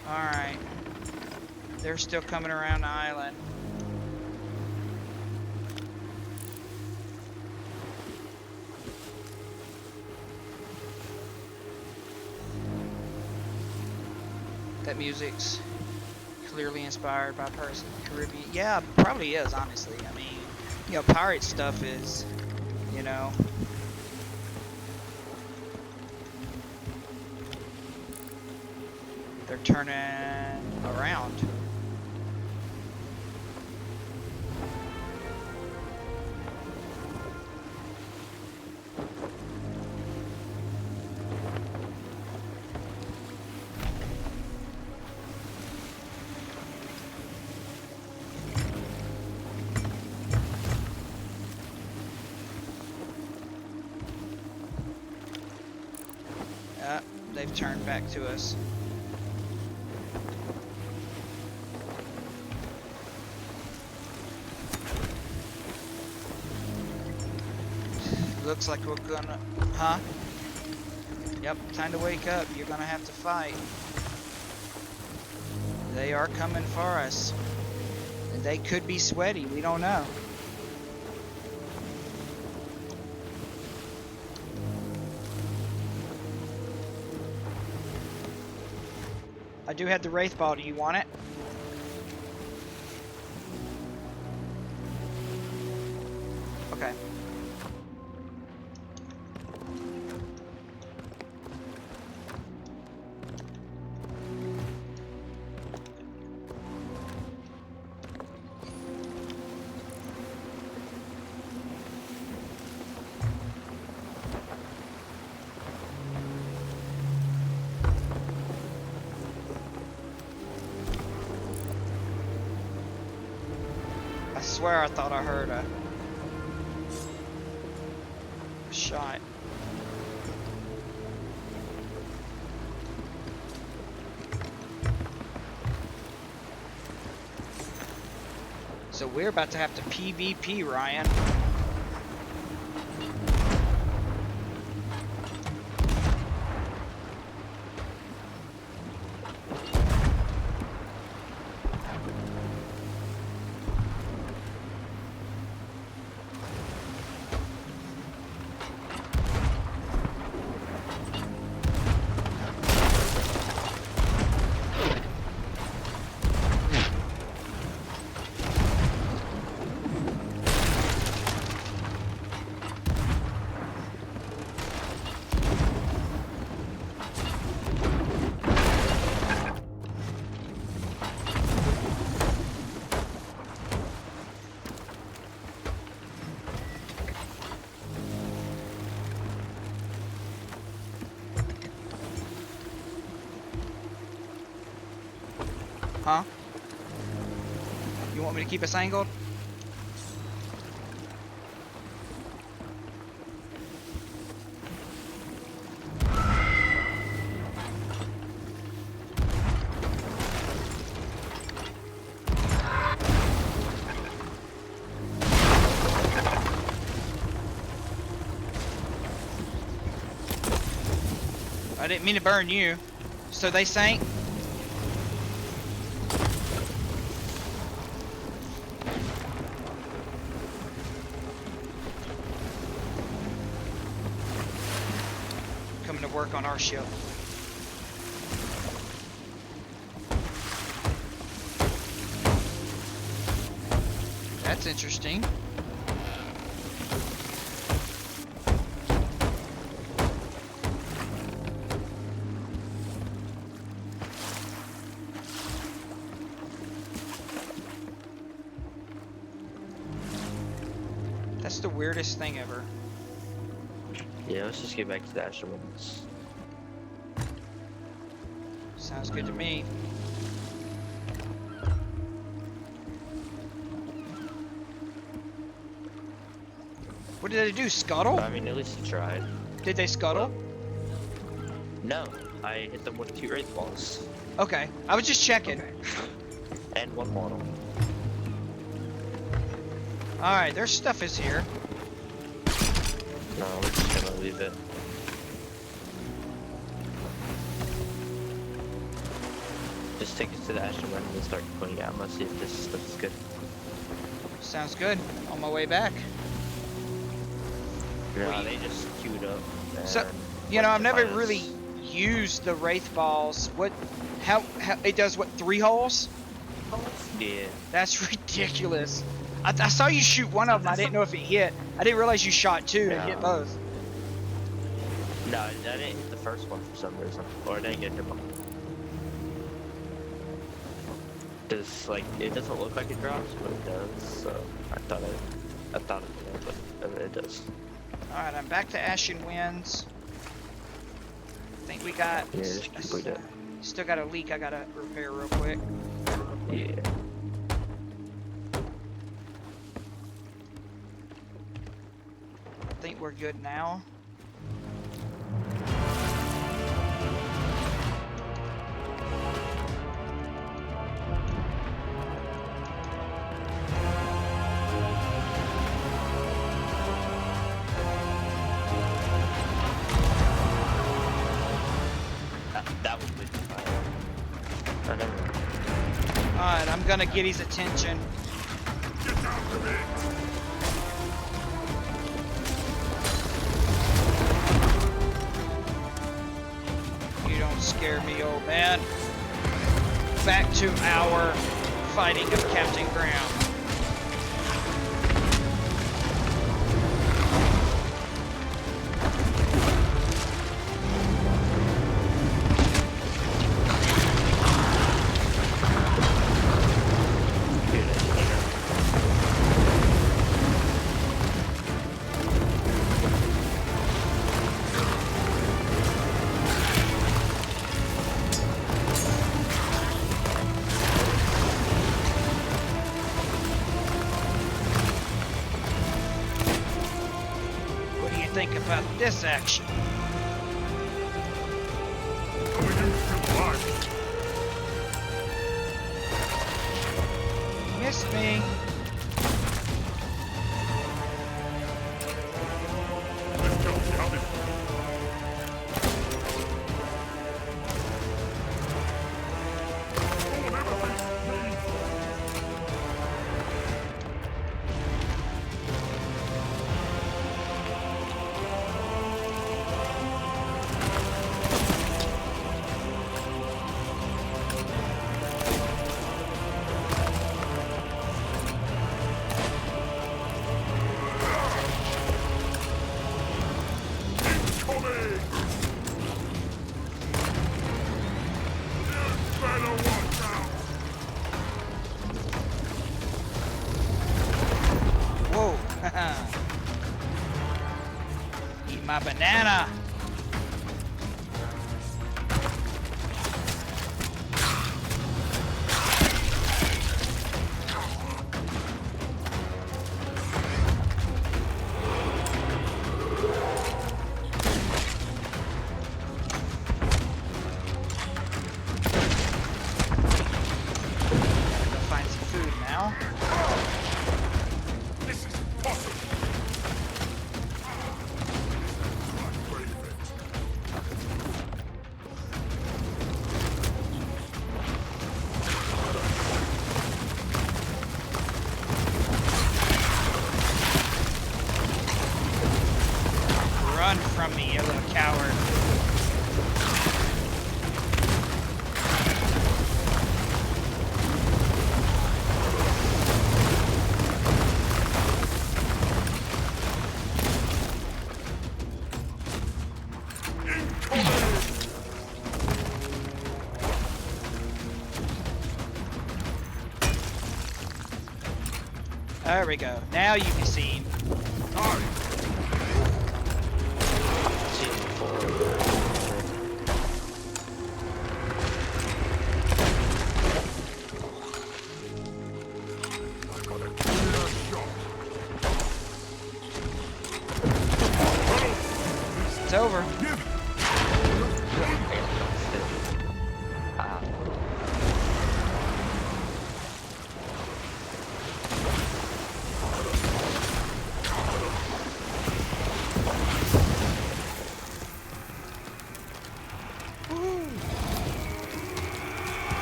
Alright. They're still coming around the island. That music's clearly inspired by Pirates of the Caribbean. Yeah, probably is, honestly. I mean, you know, pirate stuff is, you know. They're turning around. They've turned back to us. Looks like we're gonna... Huh? Yep, time to wake up. You're gonna have to fight. They are coming for us. And they could be sweaty. We don't know. I do have the Wraith Ball. Do you want it? Okay. I swear I thought I heard a shot. So we're about to have to PvP, Ryan. Huh? You want me to keep us angled? I didn't mean to burn you. So they sank? Coming to work on our ship. That's interesting. That's the weirdest thing ever. Yeah, let's just get back to the asteroids. Sounds good to me. What did they do? Scuttle? I mean, at least he tried. Did they scuttle? No, I hit them with 2 wraith balls Okay, I was just checking. and 1 mortal. Alright, their stuff is here. No, we're just gonna leave it. Just take us to the Ashen Wind and start putting out. Let's see if this stuff is good. Sounds good. On my way back. No, they just queued up. So, and you know, went I've to never fight really us. used the Wraith Balls. How, it does what, 3 holes? Yeah. That's ridiculous. I saw you shoot one of them, I didn't know if it hit. I didn't realize you shot 2 and hit No. both. No, I didn't hit the first one for some reason. Or I didn't get hit. Does, like, it doesn't look like it drops, but it does, so I thought it did, but it does. Alright, I'm back to Ashen Winds. I think we got... Yeah, just complete it. Still got a leak I gotta repair real quick. Yeah. I think we're good now. That was with fire. I never mind. Alright, I'm gonna get his attention. Get out of it! You don't scare me, old man. Back to our fighting of Captain Ground. What do you think about this action? We're used to life. Missed me. Let's go, Gavin. Oh, never mind. Coming! You better watch out! Whoa. Eat my banana. Go find some food now. This is impossible! Can't believe it. Run from me, you little coward. There we go. Now you can see him. See it before. I got a clear shot. It's over. Give it!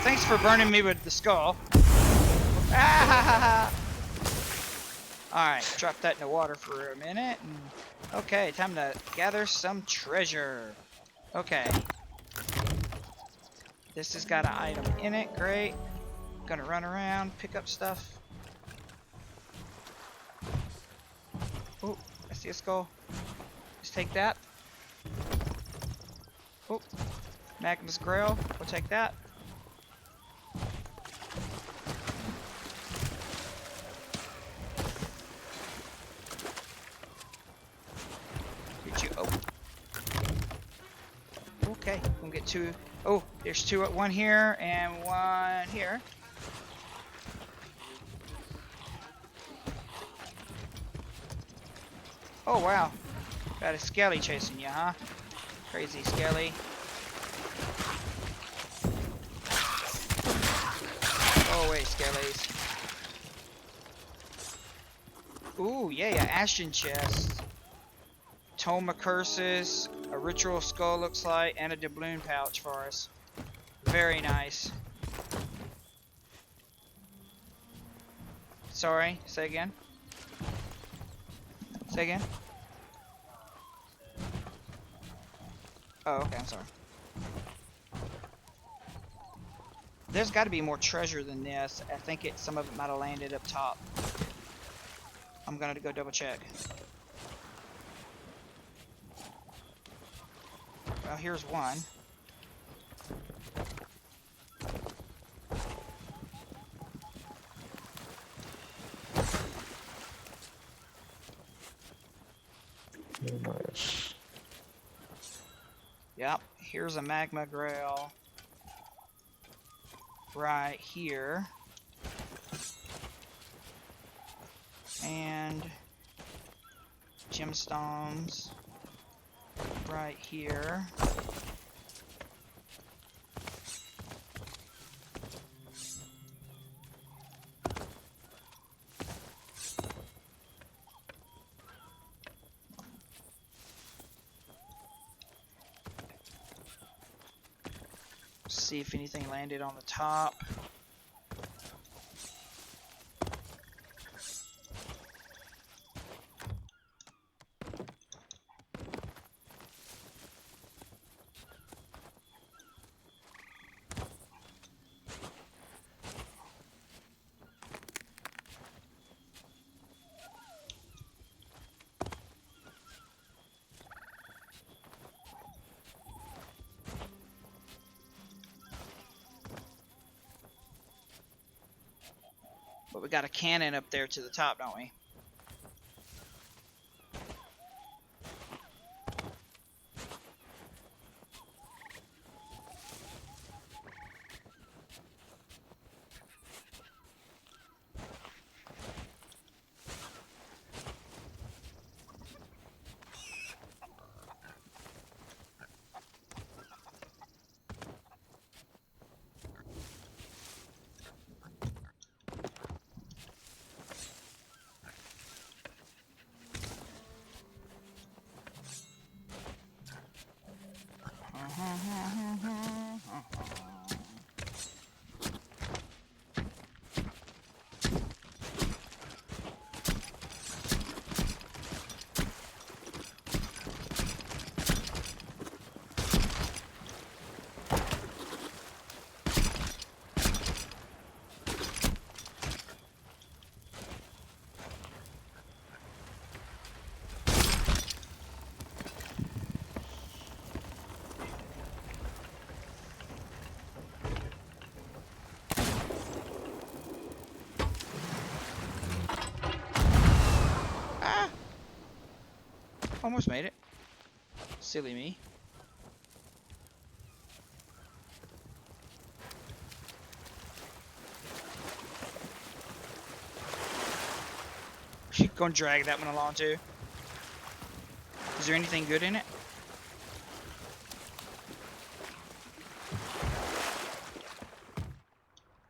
Thanks for burning me with the skull. Ah! Alright, drop that in the water for a minute. And, okay, time to gather some treasure. Okay. This has got an item in it. Great. Gonna run around, pick up stuff. Oh, I see a skull. Just take that. Oh, Magnus Grail. We'll take that. Did you? Oh. Okay, we'll get two. Oh, there's two. One here and one here. Oh wow, got a skelly chasing you, huh? Crazy skelly. Go away, skellies. Ooh, yeah, Ashen chest. Tome of Curses, a ritual skull looks like, and a doubloon pouch for us. Very nice. Sorry, say again. Say again. Oh, okay, I'm sorry. There's got to be more treasure than this. I think some of it might have landed up top. I'm gonna go double check. Well, here's one. Nice. Yep, here's a magma grail right here. And gemstones right here. See if anything landed on the top. But we got a cannon up there to the top, don't we? Almost made it. Silly me. You gonna drag that one along too? Is there anything good in it?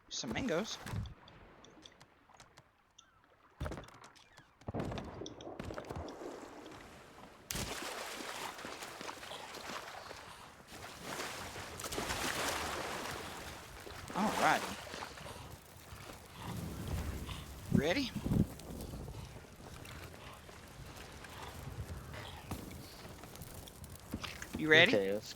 Some mangoes. Oh. Alrighty. Ready? You ready? Okay, let's.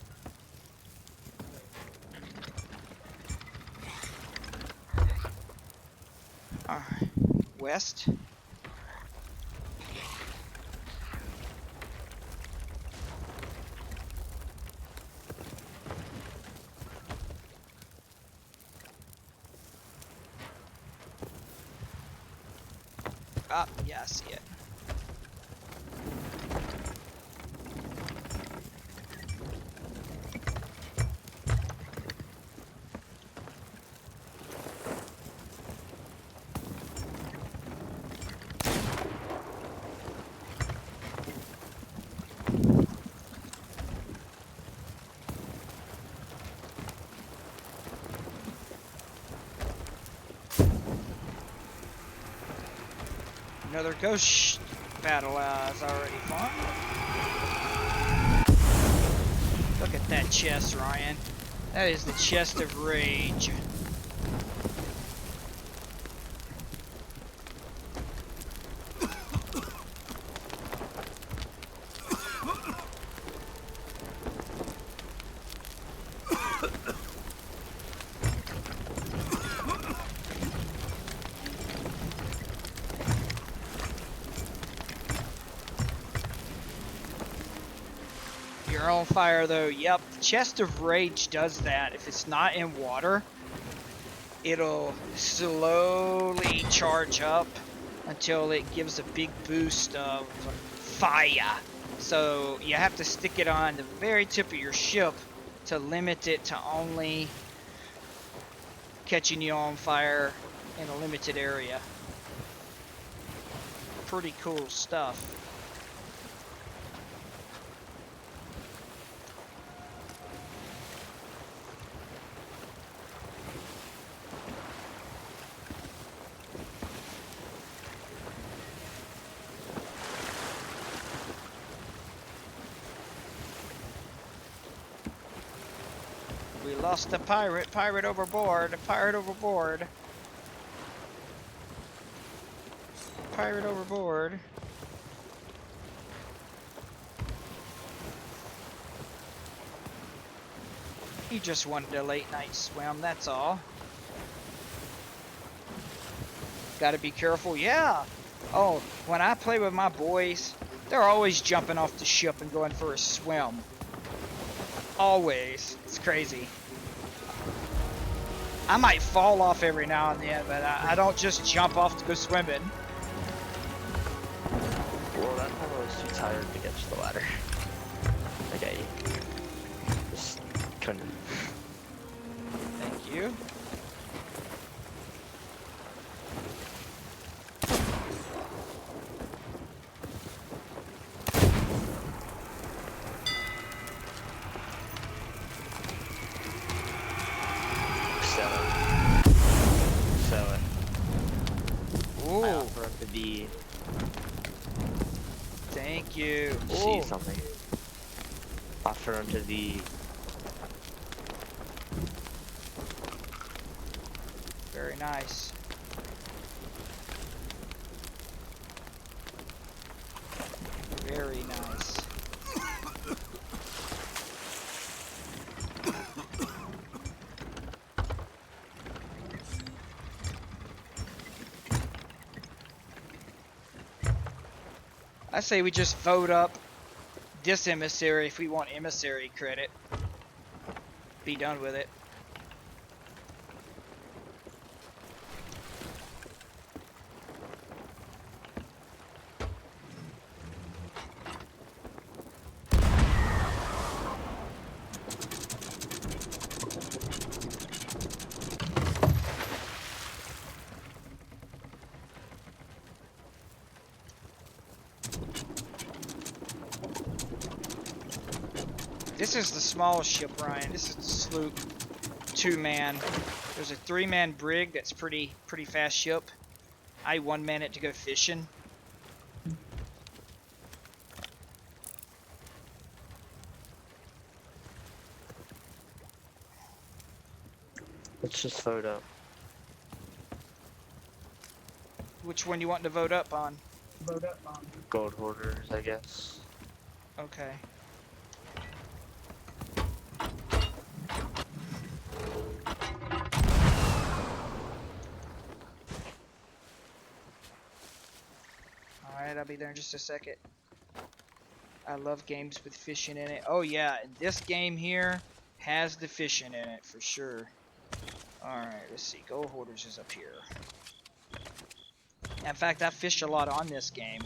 Alright. West. Up. Yeah, I see it. Another ghost battle is already fun. Look at that chest, Ryan. That is the chest of rage. You're on fire though. Yep, the chest of rage does that. If it's not in water, it'll slowly charge up until it gives a big boost of fire. So you have to stick it on the very tip of your ship to limit it to only catching you on fire in a limited area. Pretty cool stuff. We lost a pirate. Pirate overboard. Pirate overboard. Pirate overboard. He just wanted a late night swim, that's all. Gotta be careful, yeah. Oh, when I play with my boys, they're always jumping off the ship and going for a swim. Always. It's crazy. I might fall off every now and then, but I don't just jump off to go swimming. Well, that time I was too tired to get to the ladder. Okay. Just couldn't. Thank you. Sell it. Ooh, I offer up to be thank you. see Ooh. something. Offer him to the Very nice. Very nice. I say we just vote up this emissary if we want emissary credit. Be done with it. This is the smallest ship, Ryan. This is the sloop. 2-man. There's a 3-man brig that's pretty fast ship. I 1-man it to go fishing. Let's just vote up. Which one you want to vote up on? Gold hoarders, I guess. Okay. Alright, I'll be there in just a second. I love games with fishing in it. Oh yeah, this game here has the fishing in it for sure. Alright, let's see. Gold Hoarders is up here. In fact, I fished a lot on this game.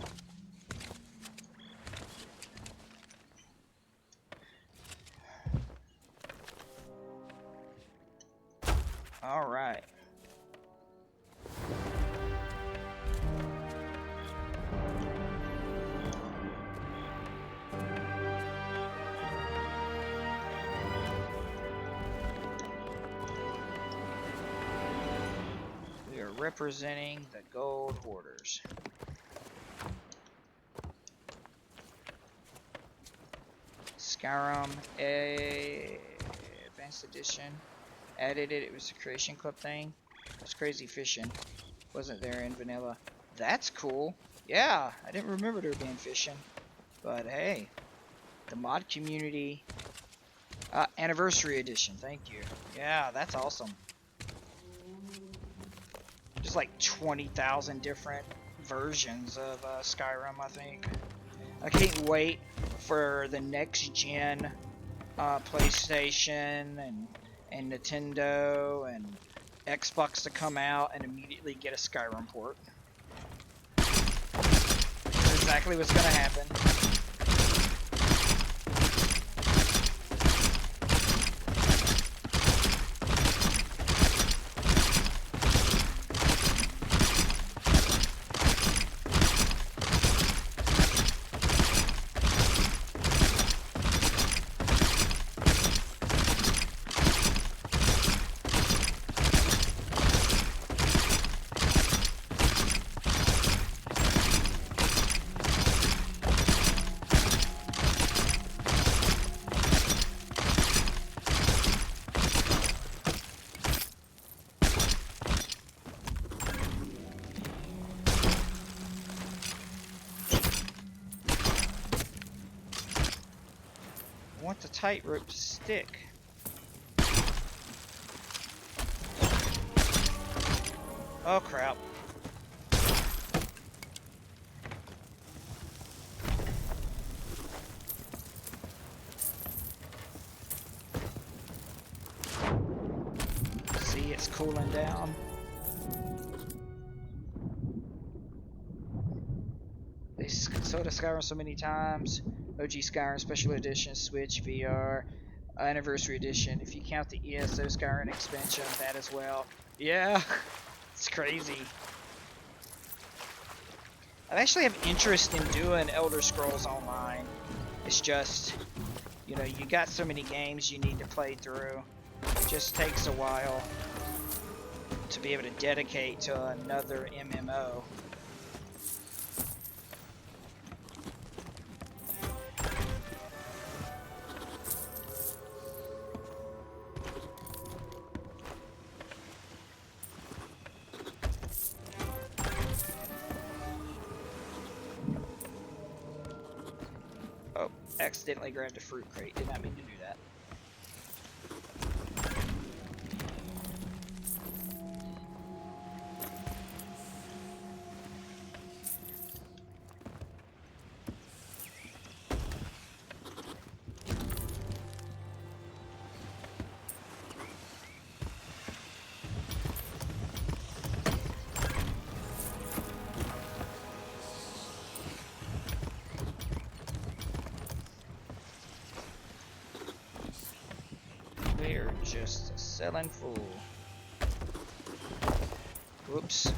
Alright. We are representing the Gold Hoarders. Skyrim Advanced Edition. Added it. It was a Creation Club thing. It was crazy fishing. Wasn't there in vanilla. That's cool. Yeah, I didn't remember there being fishing. But hey, the mod community. Anniversary Edition. Thank you. Yeah, that's awesome. There's like 20,000 different versions of Skyrim, I think. I can't wait for the next gen PlayStation and Nintendo and Xbox to come out and immediately get a Skyrim port. That's exactly what's gonna happen. I want the tightrope to stick. Oh crap. See, it's cooling down. They sold a Skyrim so many times. OG Skyrim Special Edition, Switch, VR, Anniversary Edition. If you count the ESO Skyrim expansion, that as well. Yeah, it's crazy. I actually have interest in doing Elder Scrolls Online. It's just, you know, you got so many games you need to play through. It just takes a while to be able to dedicate to another MMO. Accidentally grabbed a fruit crate. Did not mean to do that. We're just selling fool. Whoops.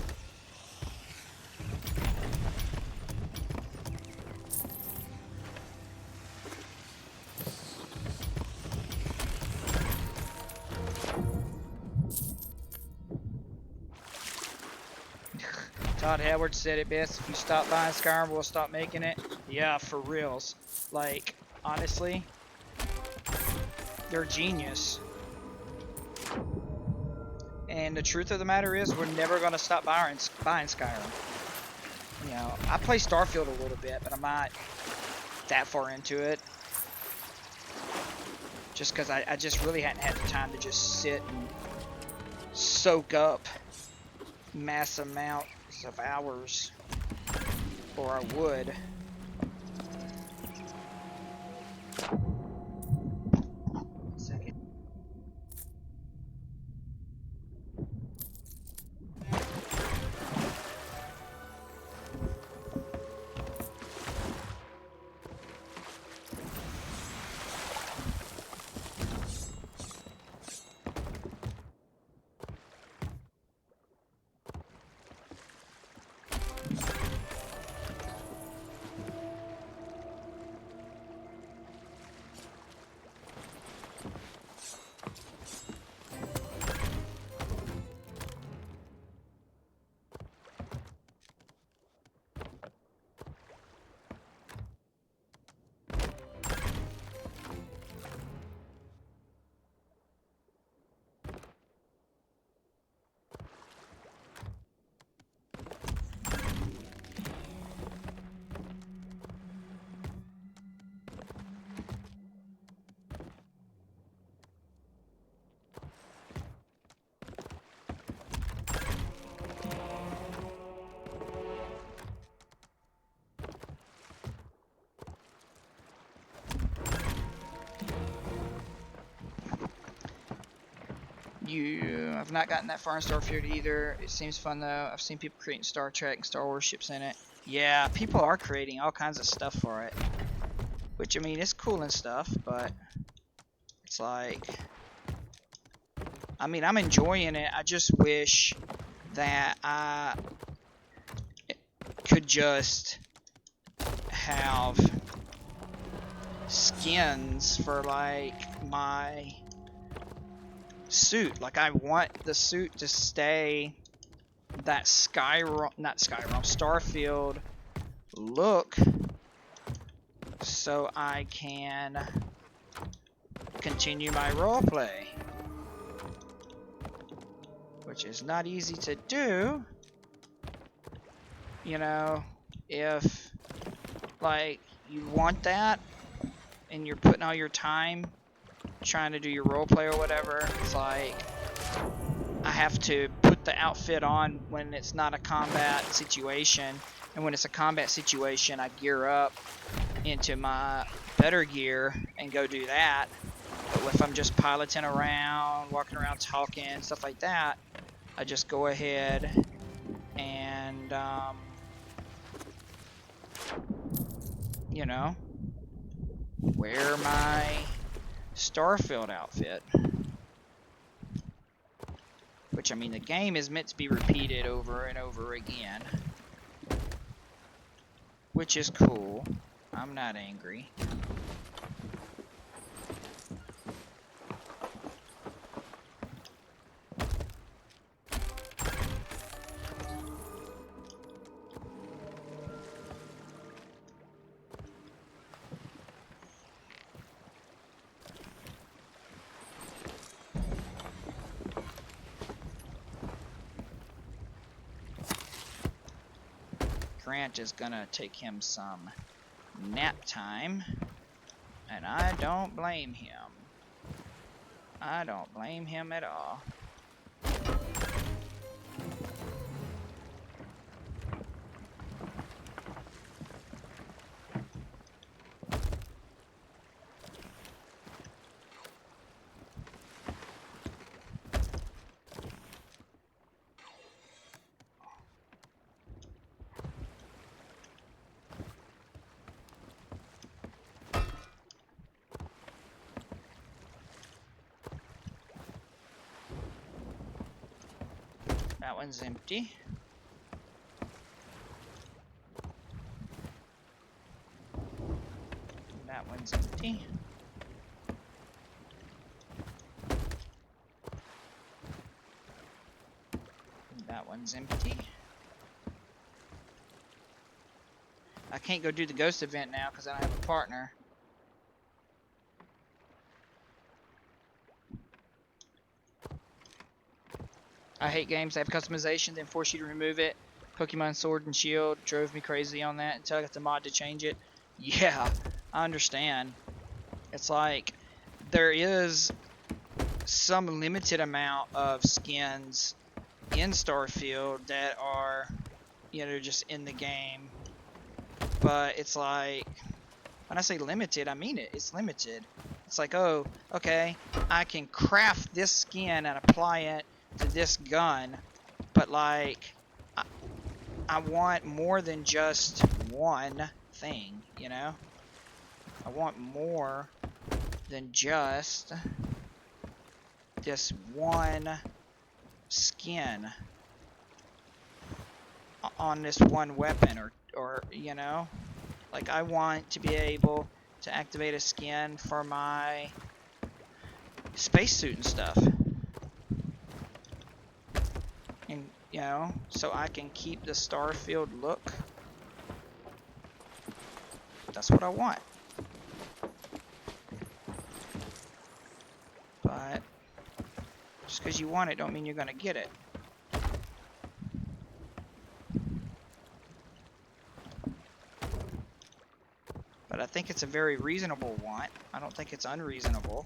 Todd Howard said it best. If you stop buying Skyrim, we'll stop making it. Yeah, for reals. Like, honestly, they're genius. And the truth of the matter is, we're never going to stop buying Skyrim. You know, I play Starfield a little bit, but I'm not that far into it. Just because I just really hadn't had the time to just sit and soak up mass amounts of hours, or I would. I've not gotten that far in Starfield either. It seems fun though. I've seen people creating Star Trek and Star Wars ships in it. Yeah, people are creating all kinds of stuff for it. Which, I mean, it's cool and stuff, but it's like, I mean, I'm enjoying it. I just wish that I could just have skins for, like, my suit. Like, I want the suit to stay that Starfield look, so I can continue my roleplay, which is not easy to do. You know, if like you want that and you're putting all your time trying to do your roleplay or whatever, it's like I have to put the outfit on when it's not a combat situation, and when it's a combat situation I gear up into my better gear and go do that. But if I'm just piloting around, walking around talking, stuff like that, I just go ahead and you know, wear my Starfield outfit. Which, I mean, the game is meant to be repeated over and over again. Which is cool. I'm not angry. Grant is gonna take him some nap time, and I don't blame him. I don't blame him at all. That one's empty. That one's empty. That one's empty. I can't go do the ghost event now because I don't have a partner. I hate games that have customization, then force you to remove it. Pokemon Sword and Shield drove me crazy on that until I got the mod to change it. Yeah, I understand. It's like there is some limited amount of skins in Starfield that are, you know, just in the game. But it's like, when I say limited, I mean it. It's limited. It's like, oh, okay, I can craft this skin and apply it to this gun, but like, I want more than just one thing, you know? I want more than just this one skin on this one weapon, or you know? Like, I want to be able to activate a skin for my spacesuit and stuff. And, you know, so I can keep the Starfield look. That's what I want. But just because you want it don't mean you're going to get it. But I think it's a very reasonable want. I don't think it's unreasonable.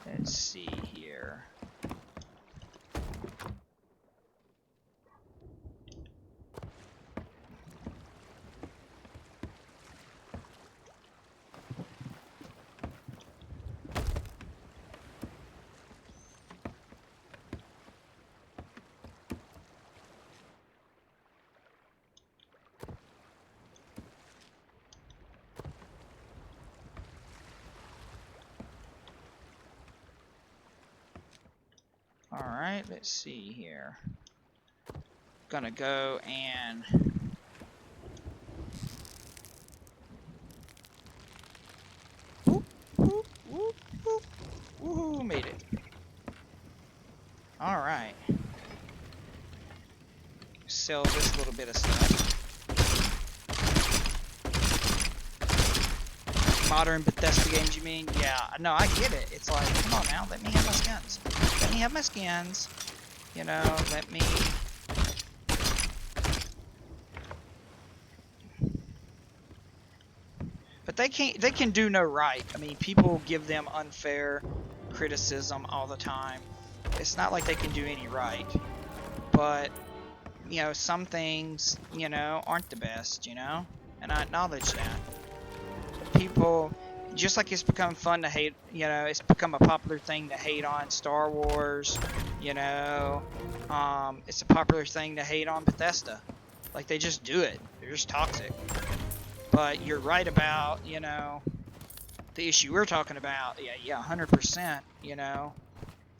Let's see here. Alright, let's see here. Gonna go and whoop, whoop, whoop, whoop. Woohoo, made it. Alright. Sell this little bit of stuff. Modern Bethesda games, you mean? Yeah, no, I get it. It's like, come on now, let me have my skins. Let me have my skins. You know, let me... But they can do no right. I mean, people give them unfair criticism all the time. It's not like they can do any right. But, you know, some things, you know, aren't the best, you know? And I acknowledge that. People, just like it's become fun to hate, you know, it's become a popular thing to hate on Star Wars, you know, it's a popular thing to hate on Bethesda. Like, they just do it. They're just toxic. But you're right about, you know, the issue we're talking about. Yeah, 100%, you know.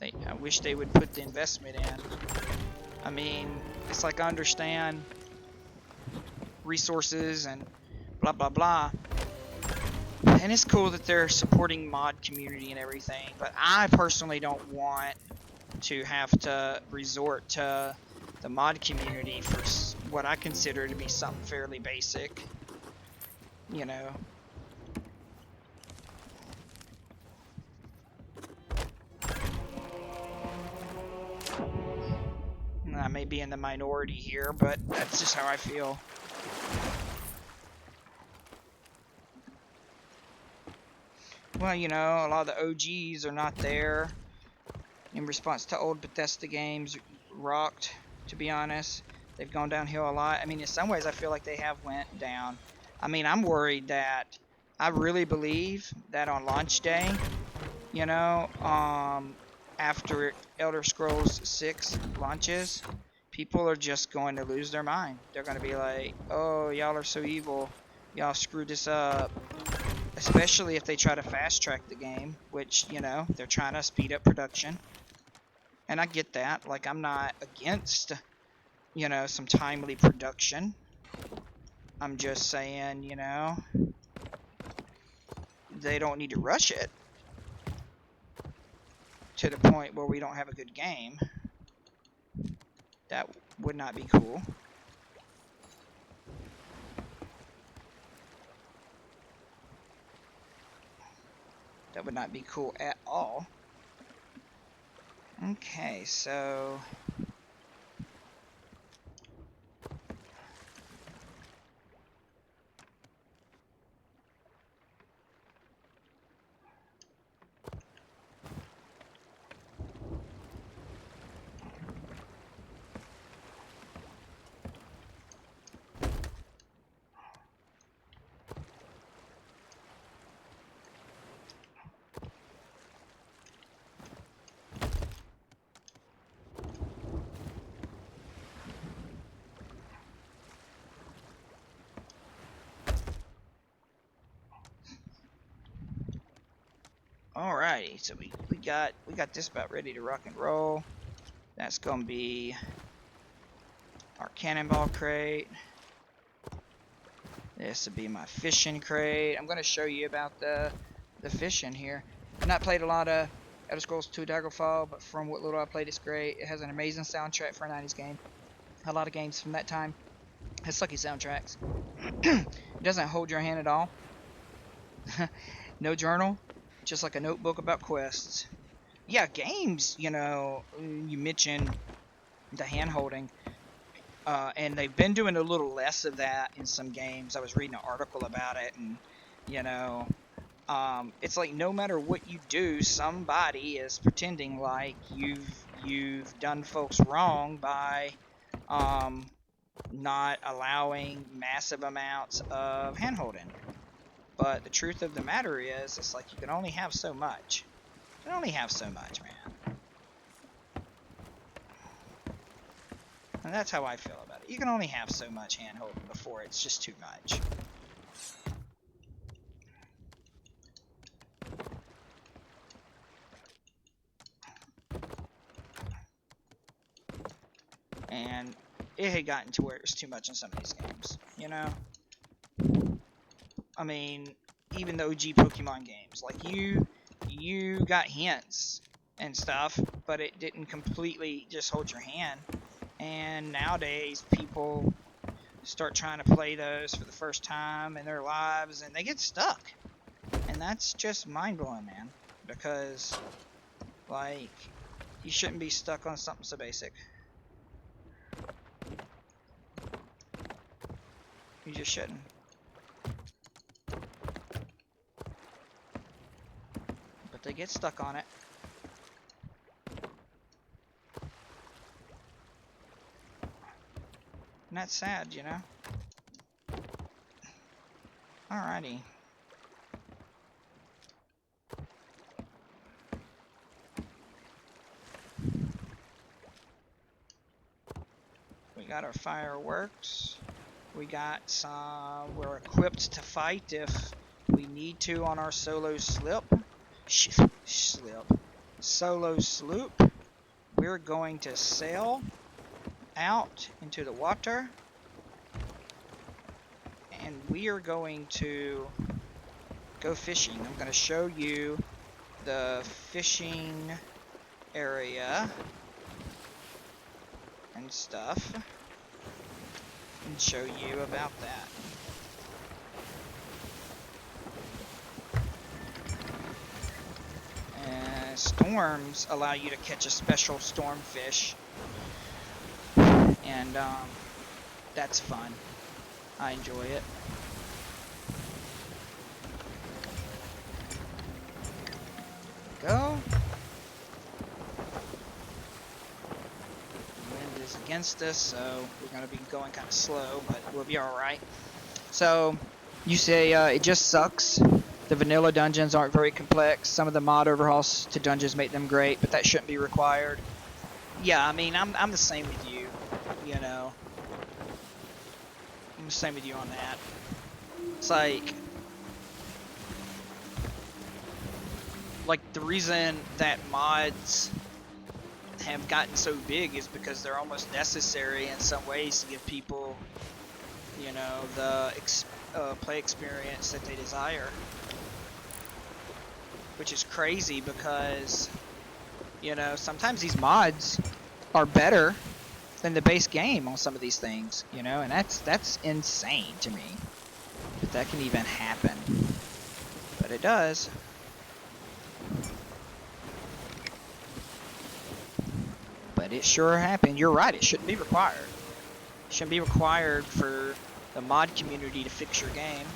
I wish they would put the investment in. I mean, it's like, I understand resources and blah, blah, blah. And it's cool that they're supporting mod community and everything, but I personally don't want to have to resort to the mod community for what I consider to be something fairly basic, you know. I may be in the minority here, but that's just how I feel. Well, you know, a lot of the OGs are not there in response to old Bethesda games rocked, to be honest. They've gone downhill a lot. I mean, in some ways, I feel like they have went down. I mean, I'm worried that I really believe that on launch day, you know, after Elder Scrolls 6 launches, people are just going to lose their mind. They're going to be like, oh, y'all are so evil. Y'all screwed this up. Especially if they try to fast track the game, which, you know, they're trying to speed up production. And I get that. Like, I'm not against you know, some timely production. I'm just saying, you know, they don't need to rush it to the point where we don't have a good game. That would not be cool. That would not be cool at all. Okay, so alrighty, so we got this about ready to rock and roll. That's gonna be our cannonball crate. This would be my fishing crate. I'm gonna show you about the fishing here. I've not played a lot of Elder Scrolls 2 Daggerfall, but from what little I played, it's great. It has an amazing soundtrack for a 90s game. A lot of games from that time has sucky soundtracks. It doesn't hold your hand at all. No journal, just like a notebook about quests. Yeah, games, you know, you mentioned the hand holding. And they've been doing a little less of that in some games. I was reading an article about it, and you know, it's like no matter what you do, somebody is pretending like you've done folks wrong by not allowing massive amounts of handholding. But the truth of the matter is, it's like you can only have so much. You can only have so much, man. And that's how I feel about it. You can only have so much handholding before it's just too much. And it had gotten to where it was too much in some of these games, you know? I mean, even the OG Pokemon games, like you got hints and stuff, but it didn't completely just hold your hand. And nowadays, people start trying to play those for the first time in their lives, and they get stuck. And that's just mind-blowing, man. Because, like, you shouldn't be stuck on something so basic. You just shouldn't. But they get stuck on it. And that's sad, you know? Alrighty. We got our fireworks. We got some... We're equipped to fight if we need to on our solo slip. Solo sloop. We're going to sail out into the water, and we are going to go fishing. I'm going to show you the fishing area and stuff, and show you about that. Storms allow you to catch a special stormfish, and that's fun. I enjoy it. Go. The wind is against us, so we're going to be going kind of slow, but we'll be alright. So, you say it just sucks. The vanilla dungeons aren't very complex. Some of the mod overhauls to dungeons make them great, but that shouldn't be required. Yeah, I mean, I'm the same with you, you know. I'm the same with you on that. It's like the reason that mods have gotten so big is because they're almost necessary in some ways to give people, you know, the play experience that they desire. Which is crazy because, you know, sometimes these mods are better than the base game on some of these things, you know, and that's insane to me that that can even happen. But it does. But it sure happened. You're right, it shouldn't be required. It shouldn't be required for the mod community to fix your game.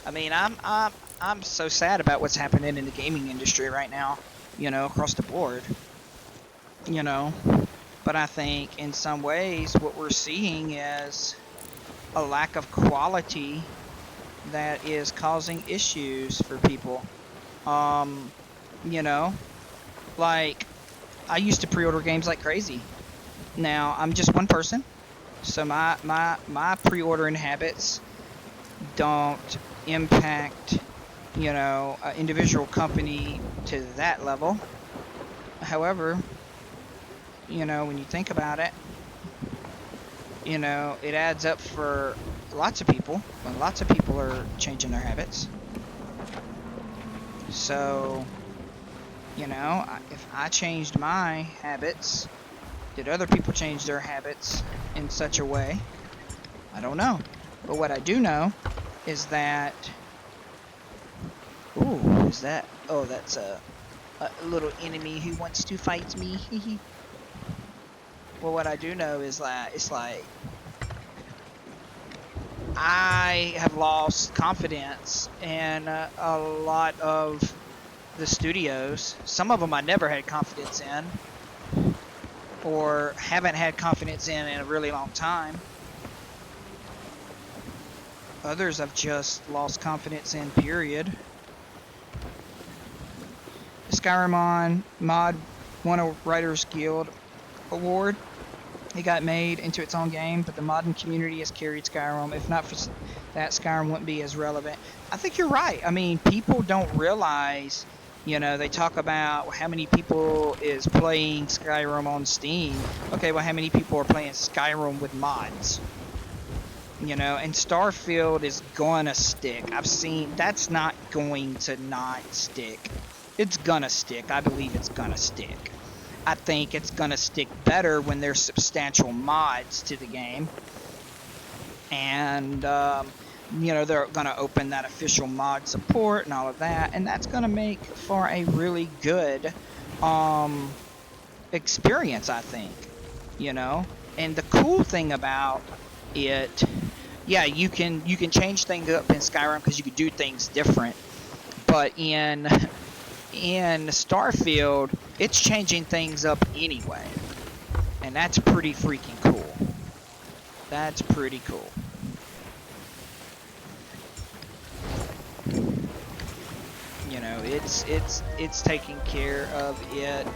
I mean, I'm so sad about what's happening in the gaming industry right now, you know, across the board. You know, but I think in some ways what we're seeing is a lack of quality that is causing issues for people. You know, like I used to pre-order games like crazy. Now I'm just one person, so my pre-ordering habits don't impact, you know, an individual company to that level. However, you know, when you think about it, you know, it adds up for lots of people, and lots of people are changing their habits. So, you know, if I changed my habits, did other people change their habits in such a way? I don't know. But what I do know is that... Ooh, is that... Oh, that's a little enemy who wants to fight me. Well, what I do know is that it's like... I have lost confidence in a lot of the studios. Some of them I never had confidence in, or haven't had confidence in a really long time. Others I've just lost confidence in, period. Skyrim mod won a Writers Guild award. It got made into its own game, but the modding community has carried Skyrim. If not for that, Skyrim wouldn't be as relevant. I think you're right. I mean, people don't realize, you know, they talk about how many people is playing Skyrim on Steam. Okay, well, how many people are playing Skyrim with mods? You know, and Starfield is gonna stick. I've seen that's not going to not stick. It's gonna stick. I believe it's gonna stick. I think it's gonna stick better when there's substantial mods to the game. And, you know, they're gonna open that official mod support and all of that. And that's gonna make for a really good experience, I think. You know? And the cool thing about it, yeah, you can change things up in Skyrim because you can do things different. But in Starfield, it's changing things up anyway. And that's pretty freaking cool. That's pretty cool. You know, it's taking care of it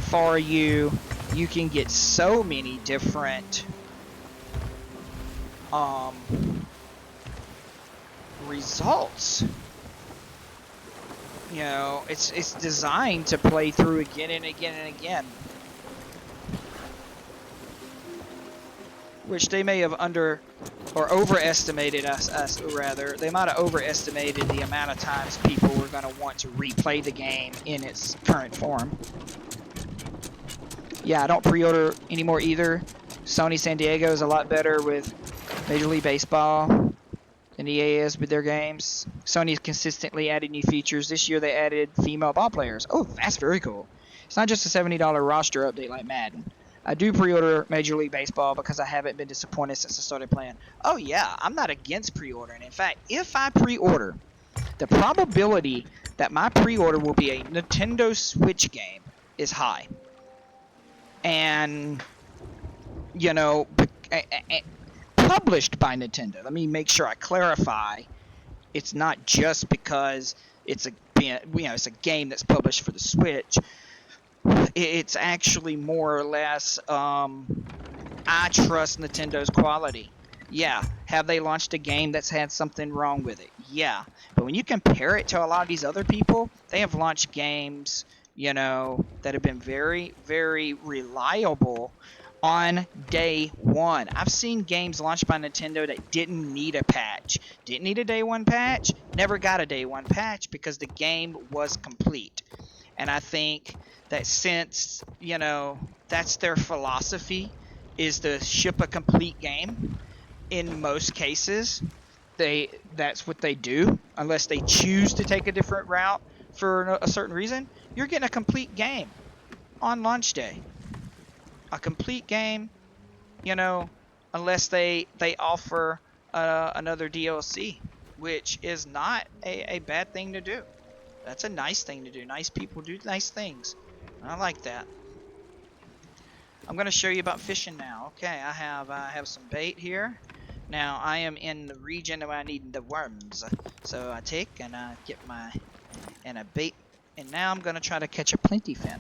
for you. You can get so many different results. You know, it's designed to play through again and again and again. Which they may have overestimated us rather. They might have overestimated the amount of times people were going to want to replay the game in its current form. Yeah, I don't pre-order anymore either. Sony San Diego is a lot better with Major League Baseball than EA is with their games. Sony is consistently adding new features. This year they added female ball players. Oh, that's very cool. It's not just a $70 roster update like Madden. I do pre-order Major League Baseball because I haven't been disappointed since I started playing. Oh yeah, I'm not against pre-ordering. In fact, if I pre-order, the probability that my pre-order will be a Nintendo Switch game is high. And, you know, published by Nintendo. Let me make sure I clarify. It's not just because it's it's a game that's published for the Switch. It's actually more or less, I trust Nintendo's quality. Yeah. Have they launched a game that's had something wrong with it? Yeah. But when you compare it to a lot of these other people, they have launched games that have been very, very reliable on day one. I've seen games launched by Nintendo that didn't need a patch. Didn't need a day one patch, never got a day one patch because the game was complete. And I think that since, that's their philosophy is to ship a complete game in most cases, that's what they do unless they choose to take a different route for a certain reason. You're getting a complete game on launch day. A complete game, you know, unless they offer another DLC, which is not a bad thing to do. That's a nice thing to do. Nice people do nice things. I like that. I'm going to show you about fishing now. Okay, I have some bait here. Now I am in the region where I need the worms. So I take and I get my and a bait, and now I'm going to try to catch a plenty fin.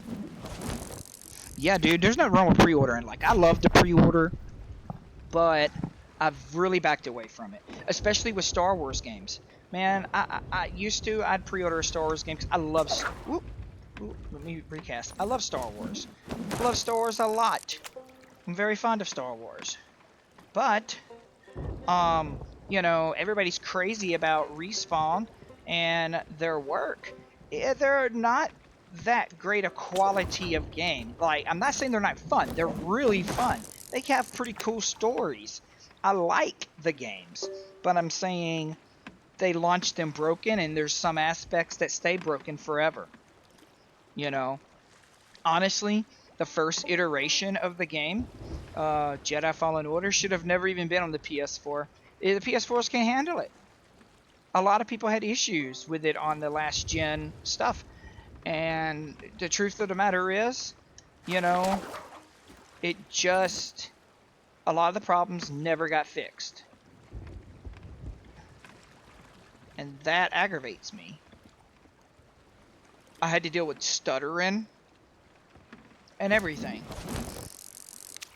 Yeah, dude, there's nothing wrong with pre-ordering. Like, I love to pre-order, but I've really backed away from it, especially with Star Wars games. Man, I used to, I'd pre-order a Star Wars game because I love. Let me recast. I love Star Wars. I love Star Wars a lot. I'm very fond of Star Wars, but everybody's crazy about Respawn and their work. They're not that great a quality of game. Like, I'm not saying they're not fun. They're really fun. They have pretty cool stories. I like the games, but I'm saying they launched them broken, and there's some aspects that stay broken forever. Honestly, the first iteration of the game, Jedi Fallen Order, should have never even been on the PS4. The PS4s can't handle it. A lot of people had issues with it on the last gen stuff. And the truth of the matter is, it just, a lot of the problems never got fixed. And that aggravates me. I had to deal with stuttering and everything.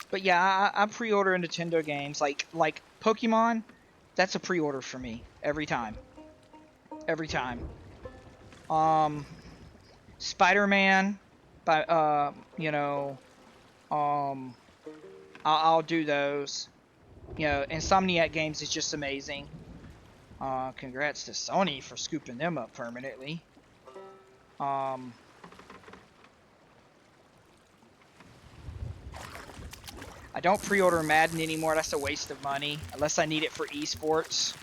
But yeah, I pre-order Nintendo games like Pokemon. That's a pre-order for me every time. Every time. Spider-Man, I'll do those. Insomniac Games is just amazing. Congrats to Sony for scooping them up permanently. I don't pre-order Madden anymore. That's a waste of money unless I need it for esports.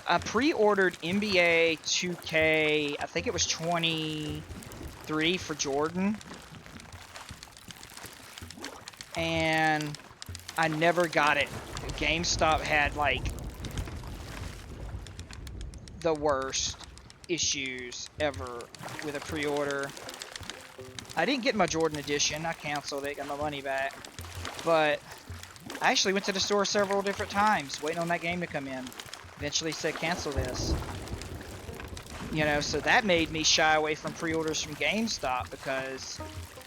I pre-ordered NBA 2K, I think it was 23 for Jordan. And I never got it. GameStop had like the worst issues ever with a pre-order. I didn't get my Jordan edition. I canceled it, got my money back. But I actually went to the store several different times waiting on that game to come in. Eventually said cancel this. So that made me shy away from pre-orders from GameStop because,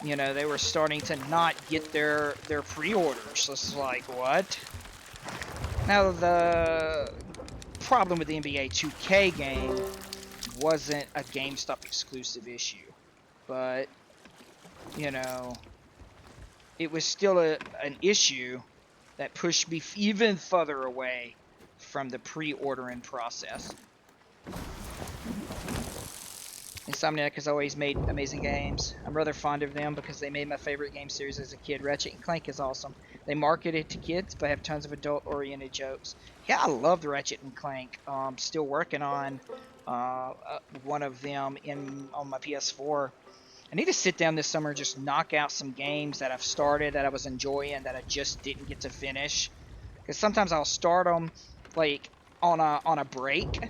they were starting to not get their pre-orders. So it's like, what? Now, the problem with the NBA 2K game wasn't a GameStop exclusive issue. But, it was still an issue that pushed me even further away from the pre-ordering process. Insomniac has always made amazing games. I'm rather fond of them because they made my favorite game series as a kid. Ratchet and Clank is awesome. They market it to kids but have tons of adult-oriented jokes. Yeah, I love the Ratchet and Clank. Still working on one of them on my PS4. I need to sit down this summer and just knock out some games that I've started that I was enjoying that I just didn't get to finish. Because sometimes I'll start them like on a break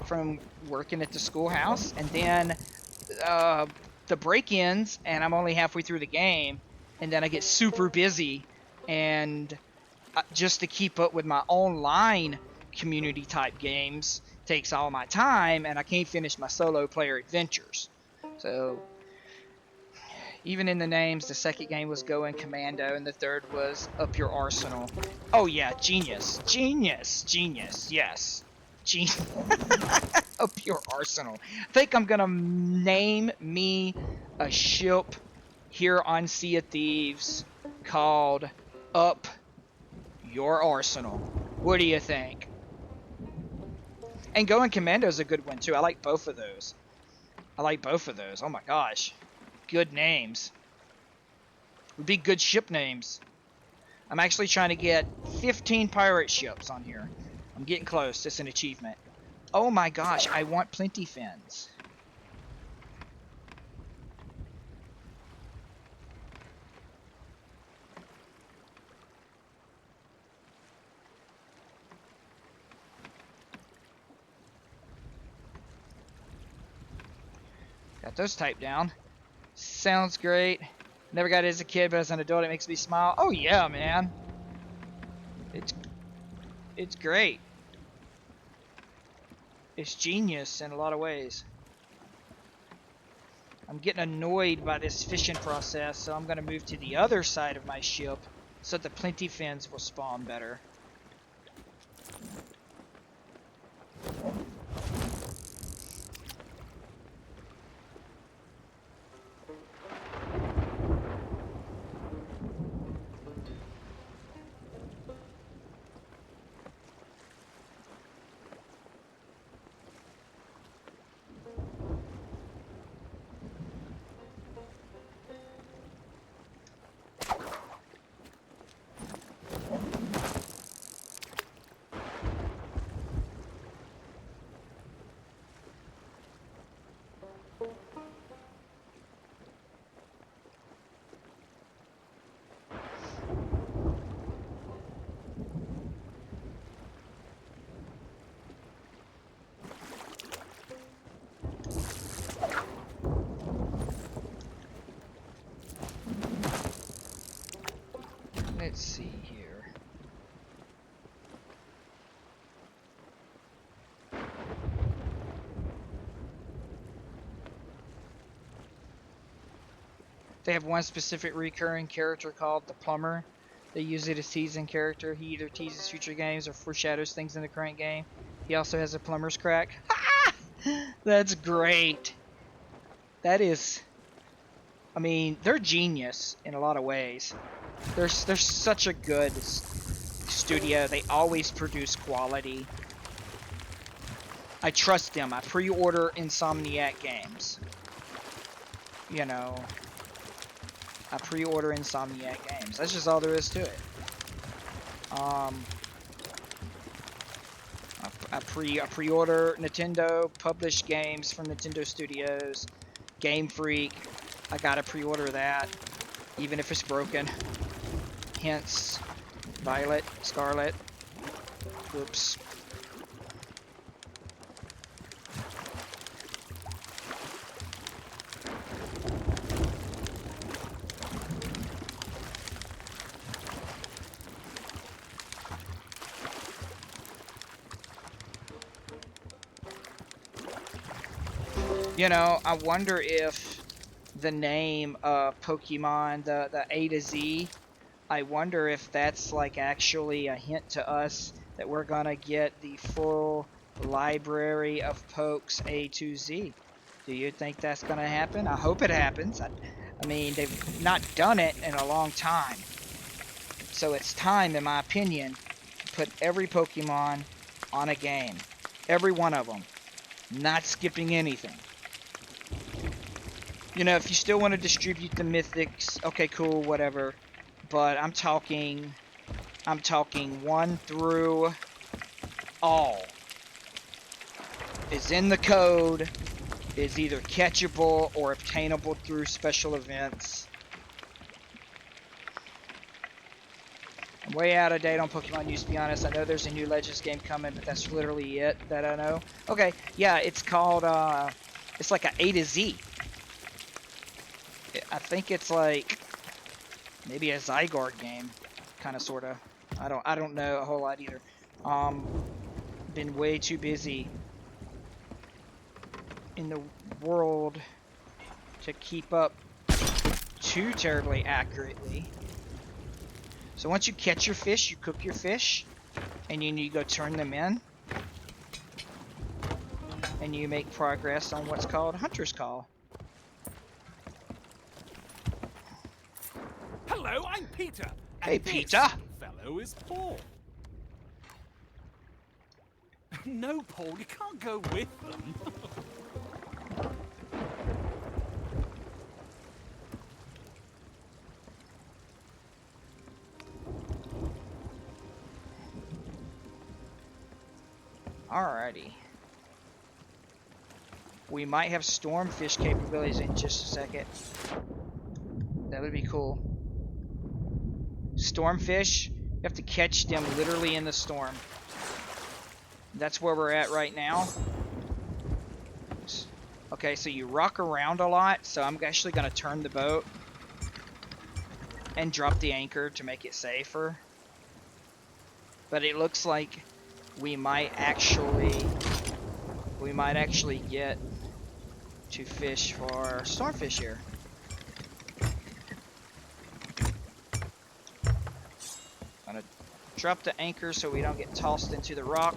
from working at the schoolhouse, and then the break ends and I'm only halfway through the game, and then I get super busy, and just to keep up with my online community type games takes all my time, and I can't finish my solo player adventures. So even in the names, the second game was Going Commando, and the third was Up Your Arsenal. Oh yeah, genius. Genius. Genius, yes. Up your arsenal. I think I'm gonna name me a ship here on Sea of Thieves called Up Your Arsenal. What do you think? And Going Commando is a good one too. I like both of those. Oh my gosh. Good names. Would be good ship names. I'm actually trying to get 15 pirate ships on here. I'm getting close. It's an achievement. Oh my gosh, I want plenty fins. Got those typed down. Sounds great. Never got it as a kid, but as an adult it makes me smile. Oh yeah, man. It's great. It's genius in a lot of ways. I'm getting annoyed by this fishing process, so I'm going to move to the other side of my ship so that the plenty fins will spawn better. Let's see here. They have one specific recurring character called the Plumber. They use it as teasing character. He either teases future games or foreshadows things in the current game. He also has a plumber's crack. That's great. That is... I mean, they're genius in a lot of ways. They're such a good studio. They always produce quality. I trust them. I pre-order Insomniac games. You know, I pre-order Insomniac games. That's just all there is to it. I pre-order Nintendo published games from Nintendo Studios. Game Freak. I gotta pre-order that, even if it's broken. Hence, Violet, Scarlet. Oops. You know, I wonder if the name Pokemon, the A to Z, I wonder if that's like actually a hint to us that we're gonna get the full library of Pokes A to Z. Do you think that's gonna happen? I hope it happens. I mean, they've not done it in a long time. So it's time, in my opinion, to put every Pokemon on a game. Every one of them. Not skipping anything. You know, if you still want to distribute the mythics, okay, cool, whatever. But I'm talking 1 through all. Is in the code, is either catchable or obtainable through special events. I'm way out of date on Pokemon news, to be honest. I know there's a new Legends game coming, but that's literally it that I know. Okay, yeah, it's called, it's like a to Z. I think it's like maybe a Zygarde game, kind of, sort of. I don't know a whole lot either. Been way too busy in the world to keep up too terribly accurately. So once you catch your fish, you cook your fish, and you go turn them in. and you make progress on what's called Hunter's Call. Hello, I'm Peter. And Hey, this Peter. fellow is Paul. No, Paul, you can't go with them. Alrighty. We might have stormfish capabilities in just a second. That would be cool. Stormfish, you have to catch them literally in the storm. That's where we're at right now. Okay, so you rock around a lot, so I'm actually going to turn the boat and drop the anchor to make it safer. But it looks like we might actually get to fish for starfish here. Gonna drop the anchor so we don't get tossed into the rock.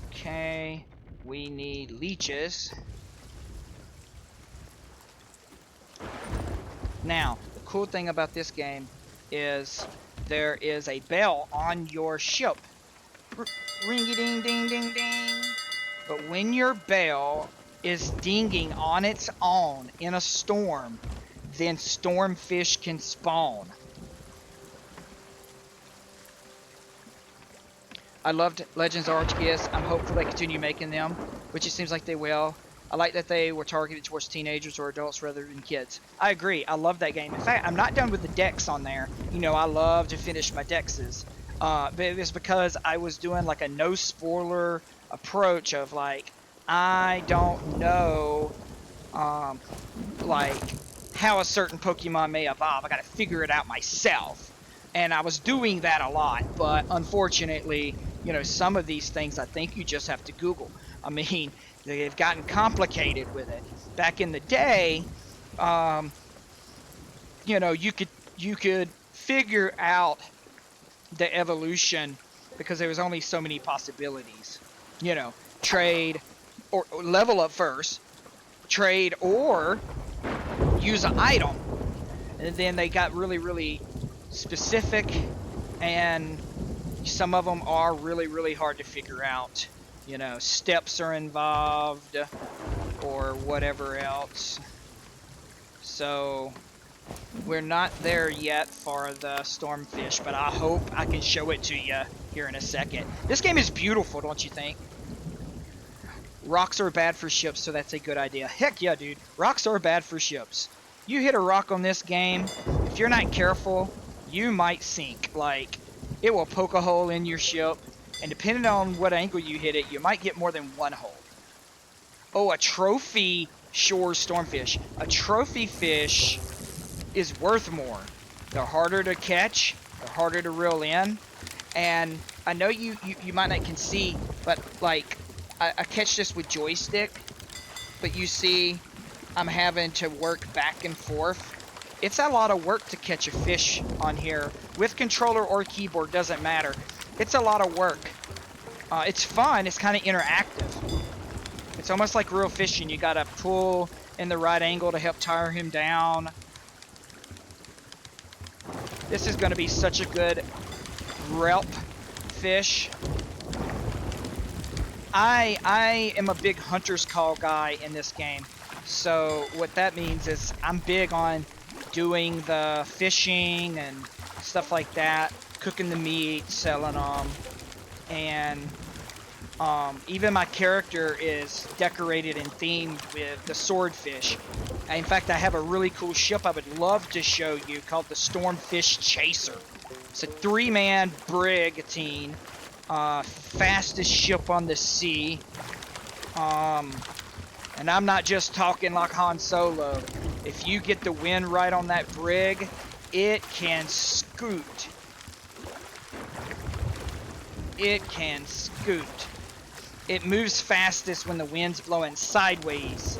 Okay, we need leeches. Now, the cool thing about this game is there is a bell on your ship. Ring-a-ding-ding-ding-ding. But when your bell is dinging on its own in a storm, then stormfish can spawn. I loved Legends Arceus. I'm hopeful they continue making them, which it seems like they will. I like that they were targeted towards teenagers or adults rather than kids. I agree. I love that game. In fact, I'm not done with the decks on there. You know, I love to finish my dexes. But it was because I was doing like a no spoiler approach of like, I don't know, like how a certain Pokemon may evolve. I got to figure it out myself. And I was doing that a lot, but unfortunately, you know, some of these things I think you just have to Google. I mean, they've gotten complicated with it. Back in the day, you know, you could figure out the evolution because there was only so many possibilities. You know, trade or level up first, trade or use an item. And then they got really, really specific, and some of them are really, really hard to figure out. You know, steps are involved or whatever else. So we're not there yet for the stormfish, but I hope I can show it to you here in a second. This game is beautiful, don't you think? Rocks are bad for ships, so that's a good idea. Heck yeah, dude. Rocks are bad for ships. You hit a rock on this game, if you're not careful, you might sink. Like, it will poke a hole in your ship, and depending on what angle you hit it, you might get more than one hole. Oh, a trophy shore stormfish. A trophy fish is worth more. They're harder to catch, they're harder to reel in, and I know you might not can see, but like, I catch this with joystick, but you see I'm having to work back and forth. It's a lot of work to catch a fish on here. With controller or keyboard, doesn't matter. It's a lot of work. It's fun, it's kind of interactive. It's almost like real fishing. You gotta pull in the right angle to help tire him down. This is gonna be such a good relp fish. I am a big hunter's call guy in this game. So what that means is I'm big on doing the fishing and stuff like that, cooking the meat, selling them, and even my character is decorated and themed with the swordfish. In fact, I have a really cool ship I would love to show you called the Stormfish Chaser. It's a 3-man brigantine, fastest ship on the sea. And I'm not just talking like Han Solo. If you get the wind right on that brig, it can scoot. It can scoot. It moves fastest when the wind's blowing sideways.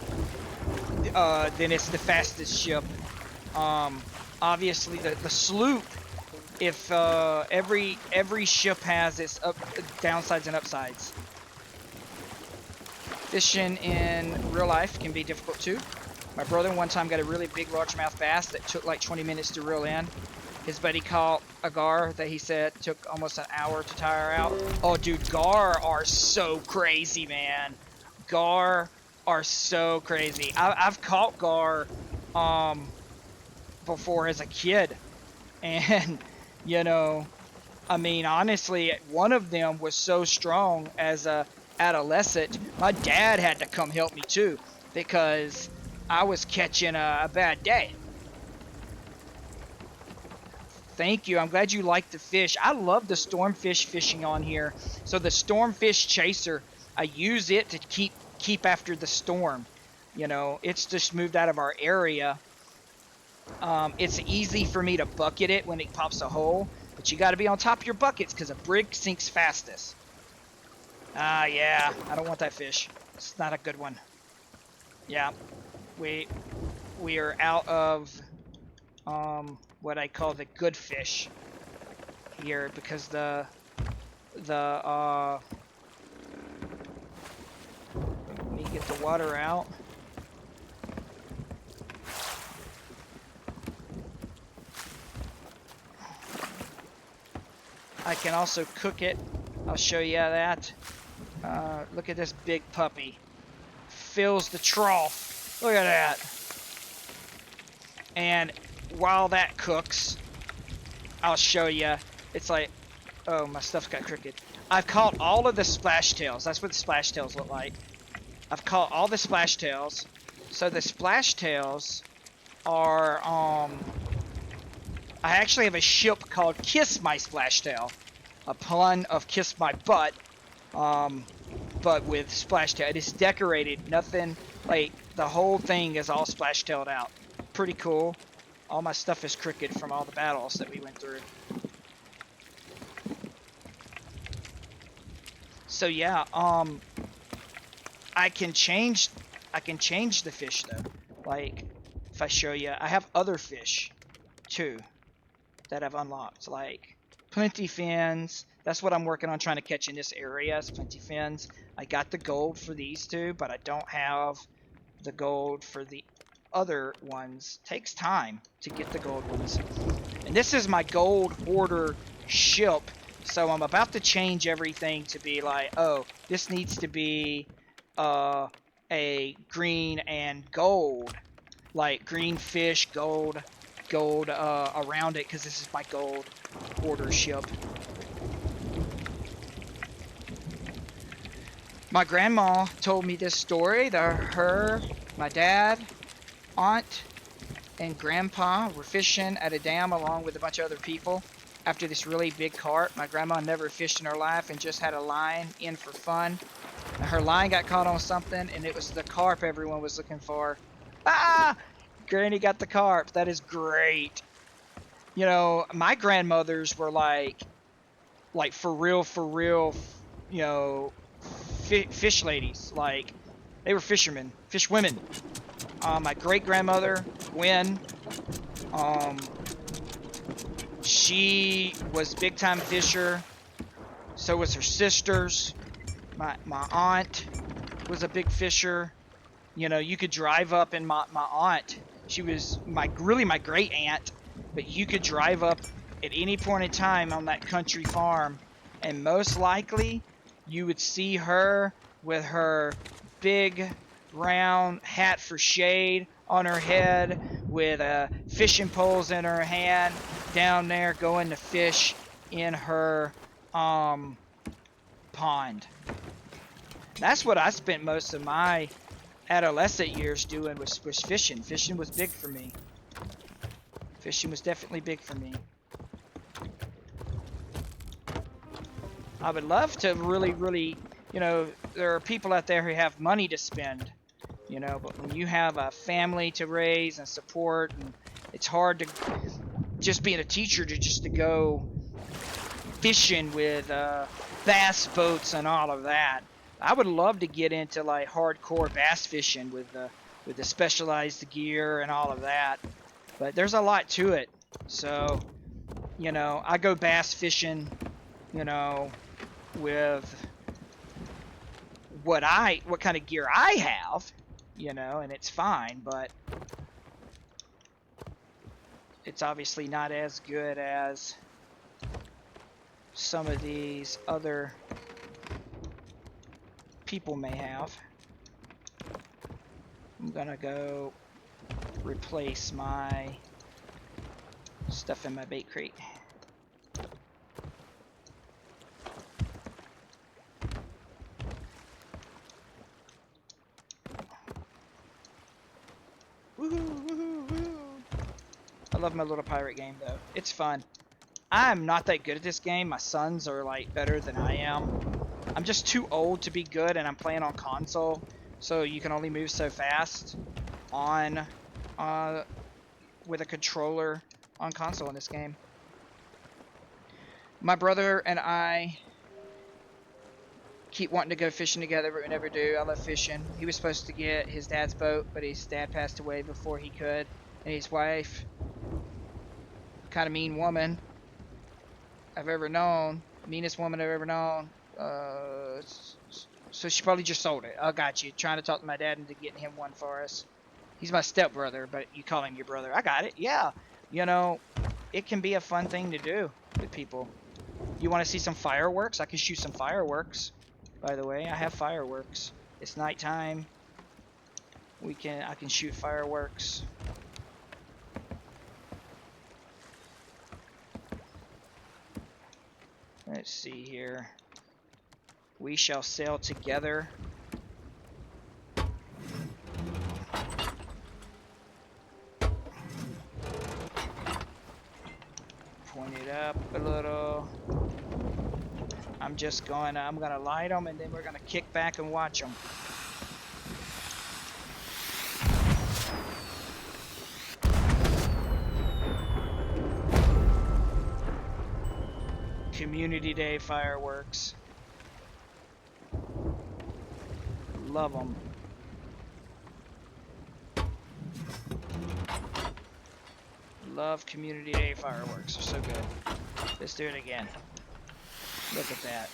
Then it's the fastest ship. Obviously, the sloop if every ship has its downsides and upsides. Fishing in real life can be difficult too. My brother one time got a really big largemouth bass that took like 20 minutes to reel in. His buddy caught a gar that he said took almost an hour to tire out. Oh, dude, gar are so crazy, man. Gar are so crazy. I've caught gar before as a kid, and you know, I mean, honestly, one of them was so strong as a adolescent. My dad had to come help me too because I was catching a bad day. Thank you. I'm glad you like the fish. I love the stormfish fishing on here. So the stormfish chaser, I use it to keep after the storm. You know, it's just moved out of our area. It's easy for me to bucket it when it pops a hole, but you got to be on top of your buckets because a brig sinks fastest. Yeah, I don't want that fish. It's not a good one. Yeah, we are out of what I call the good fish here because let me get the water out. I can also cook it. I'll show you that. Look at this big puppy. Fills the trough. Look at that. And while that cooks, I'll show you. It's like, oh, my stuff's got crooked. I've caught all of the splash tails. That's what the splash tails look like. I've caught all the splash tails. So the splash tails are, I actually have a ship called Kiss My Splash Tail. A pun of Kiss My Butt. But with splash tail. It is decorated. Nothing, like, the whole thing is all splash tailed out. Pretty cool. All my stuff is crooked from all the battles that we went through. So yeah, I can change the fish though. Like, if I show you, I have other fish too that I've unlocked, like plenty fins. That's what I'm working on trying to catch in this area, is plenty fins. I got the gold for these two, but I don't have the gold for the other ones. Takes time to get the gold ones. And this is my Gold Hoarder ship, so I'm about to change everything to be like, oh, this needs to be a green and gold, like green fish, gold around it, because this is my Gold Hoarder ship. My grandma told me this story that her, my dad, aunt, and grandpa were fishing at a dam along with a bunch of other people after this really big carp. My grandma never fished in her life and just had a line in for fun. And her line got caught on something, and it was the carp everyone was looking for. Ah! Granny got the carp. That is great. You know, my grandmothers were like for real, you know, fish ladies. Like, they were fishermen, fish women. My great grandmother, Gwen, she was big time fisher. So was her sisters. My aunt was a big fisher. You know, you could drive up, and my aunt, she was really my great aunt, but you could drive up at any point in time on that country farm, and most likely you would see her with her big round hat for shade on her head, with fishing poles in her hand, down there going to fish in her pond. That's what I spent most of my adolescent years doing, was fishing. Fishing was big for me. Fishing was definitely big for me. I would love to really, you know, there are people out there who have money to spend, you know, but when you have a family to raise and support, and it's hard to just being a teacher to go fishing with bass boats and all of that. I would love to get into like hardcore bass fishing with the specialized gear and all of that, but there's a lot to it. So You know, I go bass fishing, you know, with what kind of gear I have, you know, and it's fine, but it's obviously not as good as some of these other people may have. I'm gonna go replace my stuff in my bait crate. Woohoo, woohoo, woohoo. I love my little pirate game though. It's fun. I'm not that good at this game. My sons are like better than I am. I'm just too old to be good, and I'm playing on console, so you can only move so fast on with a controller on console in this game. My brother and I keep wanting to go fishing together, but we never do. I love fishing. He was supposed to get his dad's boat, but his dad passed away before he could, and his wife, kind of mean woman I've ever known, meanest woman I've ever known. So she probably just sold it. I got you. Trying to talk to my dad into getting him one for us. He's my stepbrother, but you call him your brother. I got it. Yeah. You know, it can be a fun thing to do with people. You want to see some fireworks? I can shoot some fireworks. By the way, I have fireworks. It's nighttime. I can shoot fireworks. Let's see here. We shall sail together. Point it up a little. I'm gonna light them, and then we're gonna kick back and watch them. Community Day fireworks. Love them. Love Community Day fireworks. They're so good. Let's do it again. Look at that.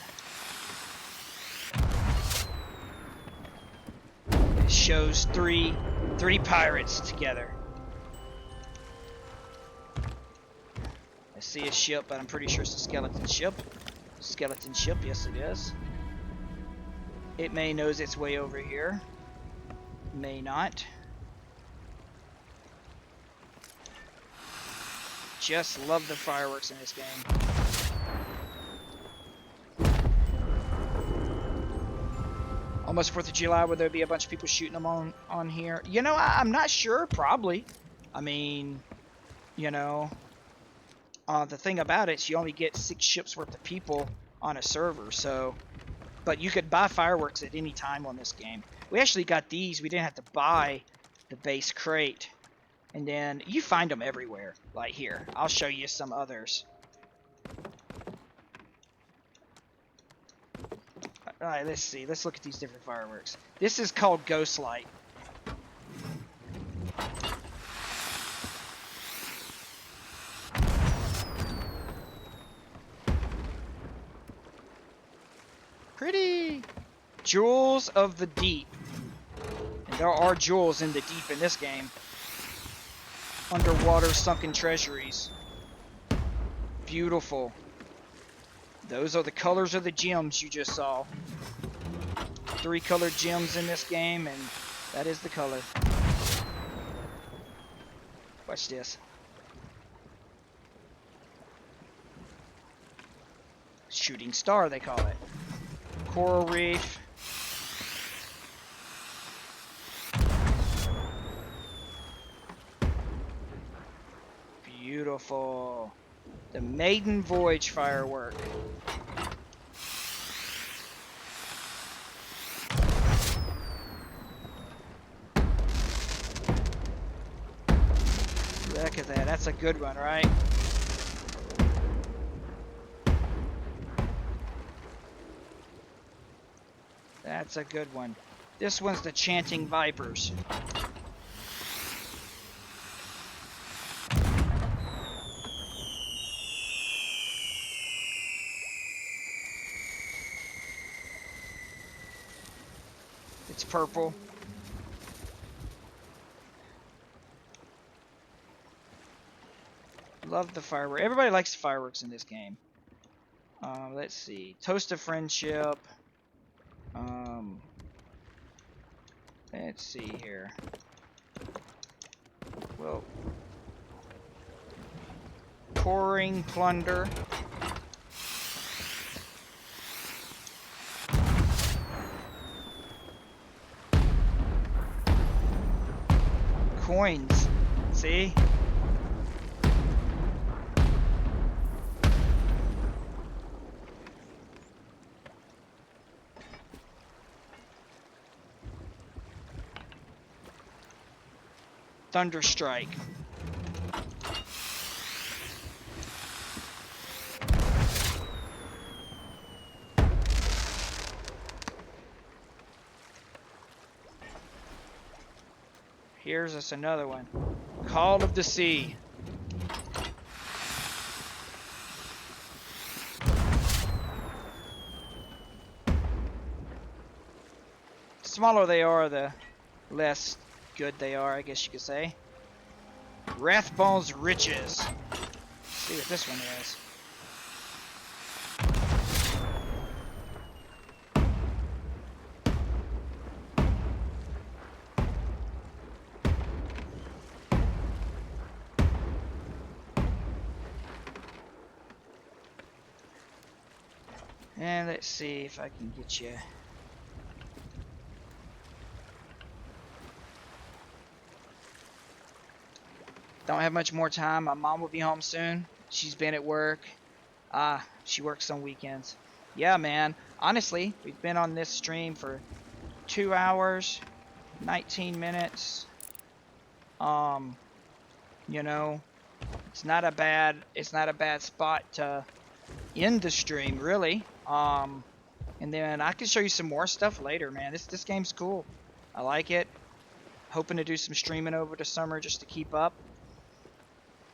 It shows three pirates together. I see a ship, but I'm pretty sure it's a skeleton ship. Skeleton ship, yes it is. It may nose its way over here. May not. Just love the fireworks in this game. Almost 4th of July, will there be a bunch of people shooting them on here? You know, I'm not sure. Probably. I mean, you know, the thing about it is you only get 6 ships worth of people on a server, so... But you could buy fireworks at any time on this game. We actually got these. We didn't have to buy the base crate. And then you find them everywhere. Like here. I'll show you some others. Alright, let's see. Let's look at these different fireworks. This is called Ghost Light. Pretty. Jewels of the Deep. And there are jewels in the deep in this game. Underwater sunken treasuries. Beautiful. Those are the colors of the gems you just saw. 3 colored gems in this game, and that is the color. Watch this. Shooting star, they call it. Coral reef. Beautiful. The maiden voyage firework. Look at that. That's a good one, right? That's a good one. This one's the Chanting Vipers. It's purple. Love the fireworks. Everybody likes the fireworks in this game. Let's see. Toast of friendship. Let's see here. Well, pouring plunder. Coins. See? Thunderstrike. Here's us another one. Call of the Sea. The smaller they are, the less good they are, I guess you could say. Rathball's Riches. Let's see what this one is. And let's see if I can get you. Don't have much more time. My mom will be home soon. She's been at work. She works on weekends. Yeah, man. Honestly, we've been on this stream for 2 hours, 19 minutes. You know, it's not a bad spot to end the stream, really. And then I can show you some more stuff later, man. This game's cool. I like it. Hoping to do some streaming over the summer just to keep up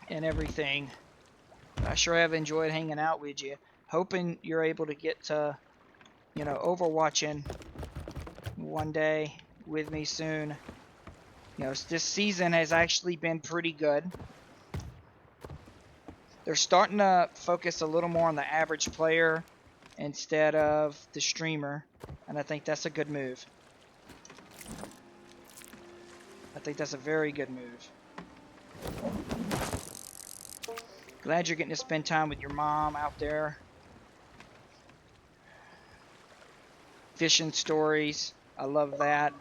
and everything. I sure have enjoyed hanging out with you. Hoping you're able to get to, you know, overwatching one day with me soon. You know, this season has actually been pretty good. They're starting to focus a little more on the average player instead of the streamer, and I think that's a good move. I think that's a very good move. Glad you're getting to spend time with your mom out there. Fishing stories. I love that.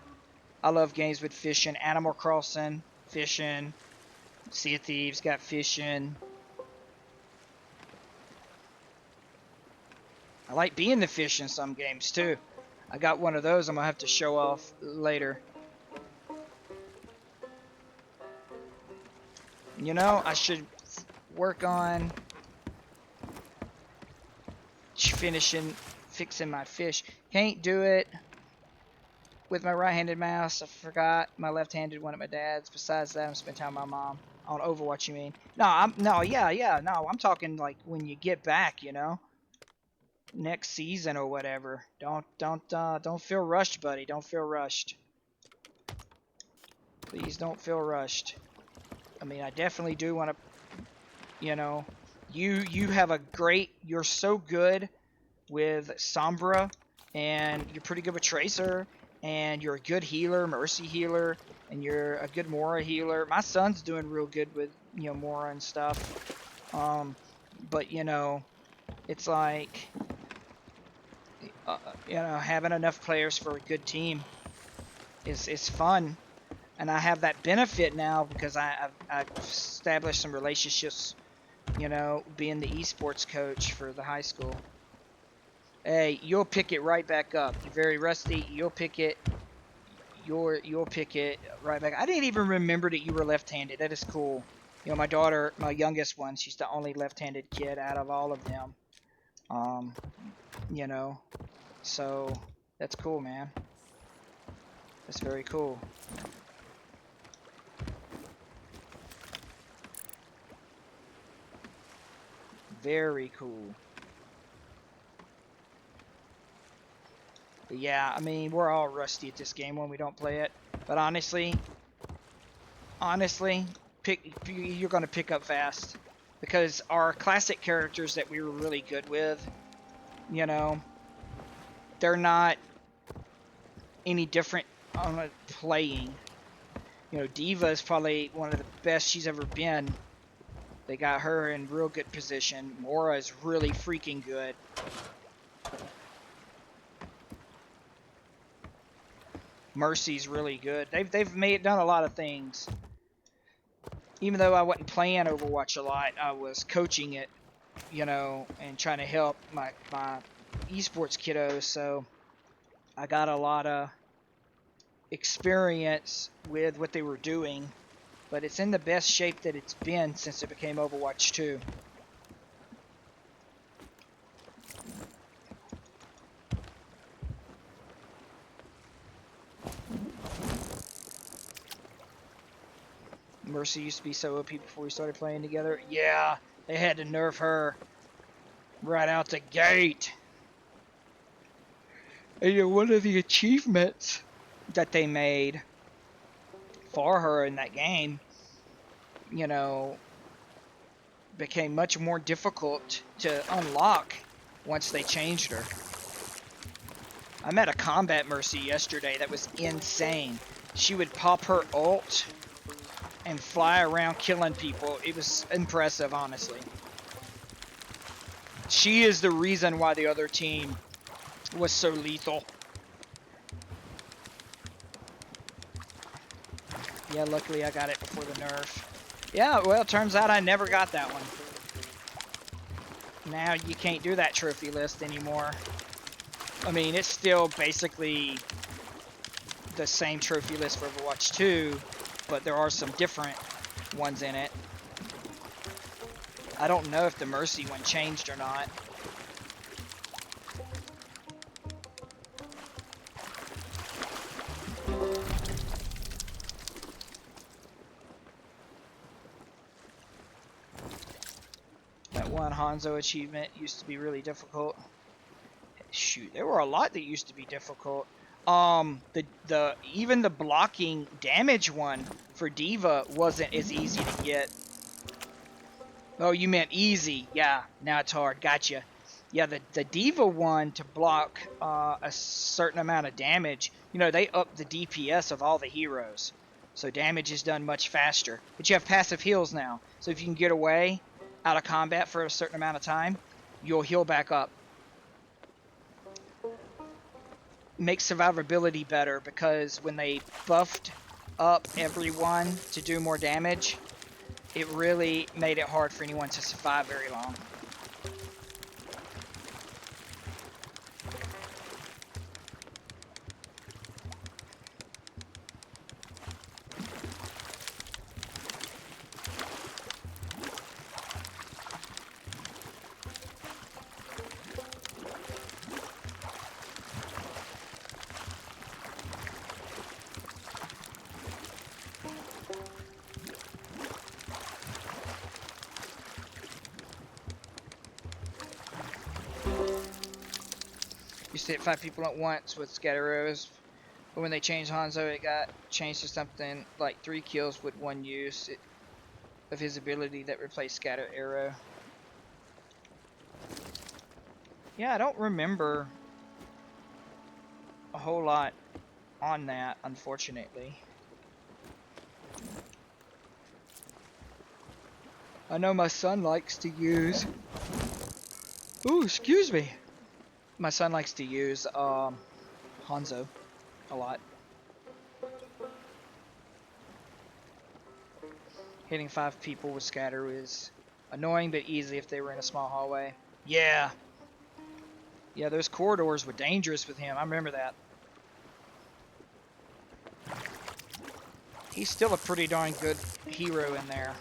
I love games with fishing. Animal Crossing, fishing. Sea of Thieves got fishing. I like being the fish in some games too. I got one of those I'm gonna have to show off later. You know, I should work on fixing my fish. Can't do it with my right-handed mouse. I forgot my left-handed one at my dad's. Besides that, I'm spending time with my mom. On Overwatch, you mean? No, I'm talking like when you get back, you know, next season or whatever. Don't feel rushed, buddy. Don't feel rushed. Please don't feel rushed. I mean, I definitely do want to, you know, you have a great, you're so good with Sombra, and you're pretty good with Tracer, and you're a good healer, Mercy healer, and you're a good Mora healer. My son's doing real good with, you know, Mora and stuff. But, you know, it's like, you know, having enough players for a good team is fun. And I have that benefit now because I've established some relationships, you know, being the esports coach for the high school. Hey, you'll pick it right back up. You're very rusty. You'll pick it. You'll pick it right back. I didn't even remember that you were left-handed. That is cool. You know, my daughter, my youngest one, she's the only left-handed kid out of all of them. You know, so that's cool, man. That's very cool. Very cool. But yeah, I mean, we're all rusty at this game when we don't play it. But honestly, you're going to pick up fast. Because our classic characters that we were really good with, you know, they're not any different on playing. You know, Diva is probably one of the best she's ever been. They got her in real good position. Mora is really freaking good. Mercy's really good. They've done a lot of things. Even though I wasn't playing Overwatch a lot, I was coaching it, you know, and trying to help my esports kiddos. So I got a lot of experience with what they were doing. But it's in the best shape that it's been since it became Overwatch 2. Mercy used to be so OP before we started playing together. Yeah, they had to nerf her right out the gate. And you know, one of the achievements that they made for her in that game, you know, became much more difficult to unlock once they changed her. I met a combat Mercy yesterday that was insane. She would pop her ult and fly around killing people. It was impressive, honestly. She is the reason why the other team was so lethal. Yeah, luckily I got it before the nerf. Yeah, well, turns out I never got that one. Now you can't do that trophy list anymore. I mean, it's still basically the same trophy list for Overwatch 2, but there are some different ones in it. I don't know if the Mercy one changed or not. That one Hanzo achievement used to be really difficult. Shoot, there were a lot that used to be difficult. Even the blocking damage one for Diva wasn't as easy to get. Oh, you meant easy. Yeah, now it's hard. Gotcha. Yeah, the Diva one to block a certain amount of damage, you know, they up the DPS of all the heroes. So damage is done much faster. But you have passive heals now. So if you can get away out of combat for a certain amount of time, you'll heal back up. Makes survivability better because when they buffed up everyone to do more damage, it really made it hard for anyone to survive very long. Used to hit 5 people at once with scatter arrows, but when they changed Hanzo, it got changed to something like 3 kills with 1 use of his ability that replaced scatter arrow. Yeah, I don't remember a whole lot on that, unfortunately. I know my son likes to use... Ooh, excuse me. My son likes to use Hanzo a lot. Hitting 5 people with scatter is annoying but easy if they were in a small hallway. Yeah. Yeah, those corridors were dangerous with him. I remember that. He's still a pretty darn good hero in there.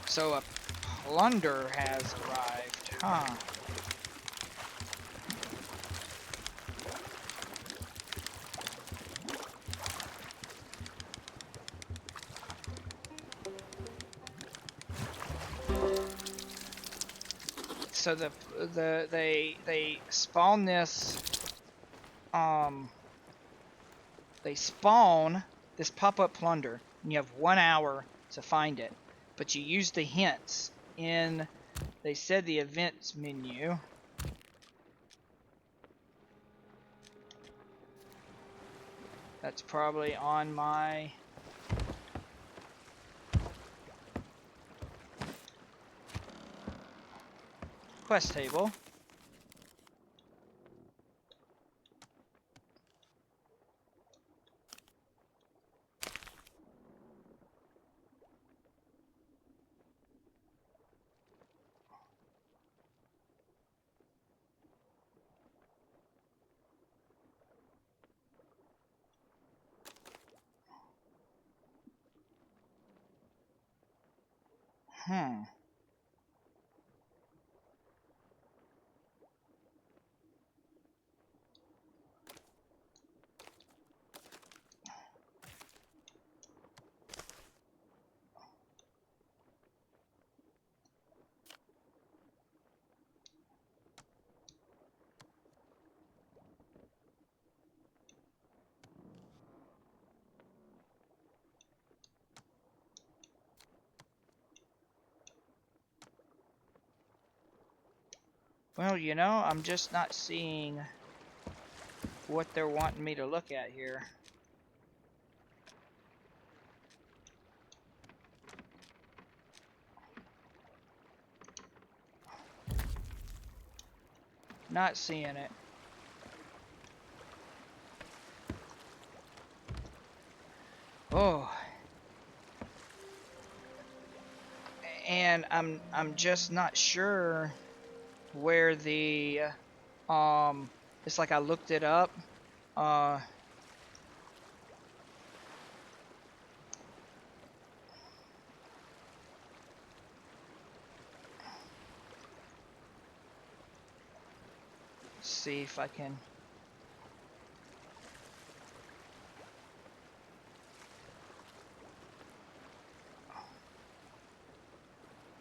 So a plunder has arrived, huh? so they spawn this they spawn this pop-up plunder, and you have 1 hour to find it, but you use the hints in, they said, the events menu. That's probably on my quest table. Hmm. Well, you know, I'm just not seeing what they're wanting me to look at here. Not seeing it. Oh. And I'm just not sure where the it's like I looked it up. Uh see if I can.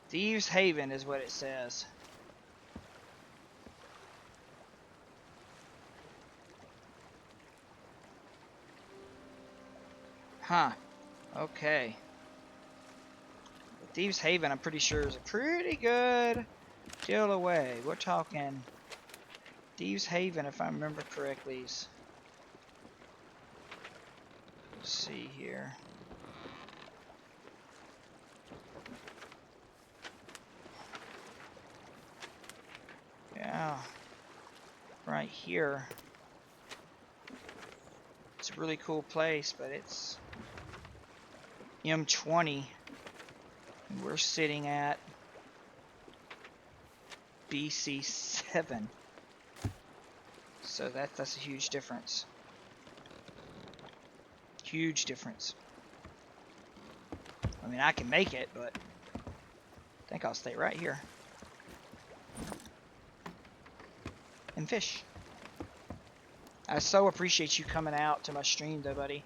Thieves Haven is what it says. Huh. Okay. Thieves Haven, I'm pretty sure, is a pretty good deal away. We're talking Thieves Haven, if I remember correctly. Let's see here. Yeah. Right here. It's a really cool place, but it's M20. And we're sitting at BC7. So that's a huge difference. Huge difference. I mean, I can make it, but I think I'll stay right here and fish. I so appreciate you coming out to my stream, though, buddy.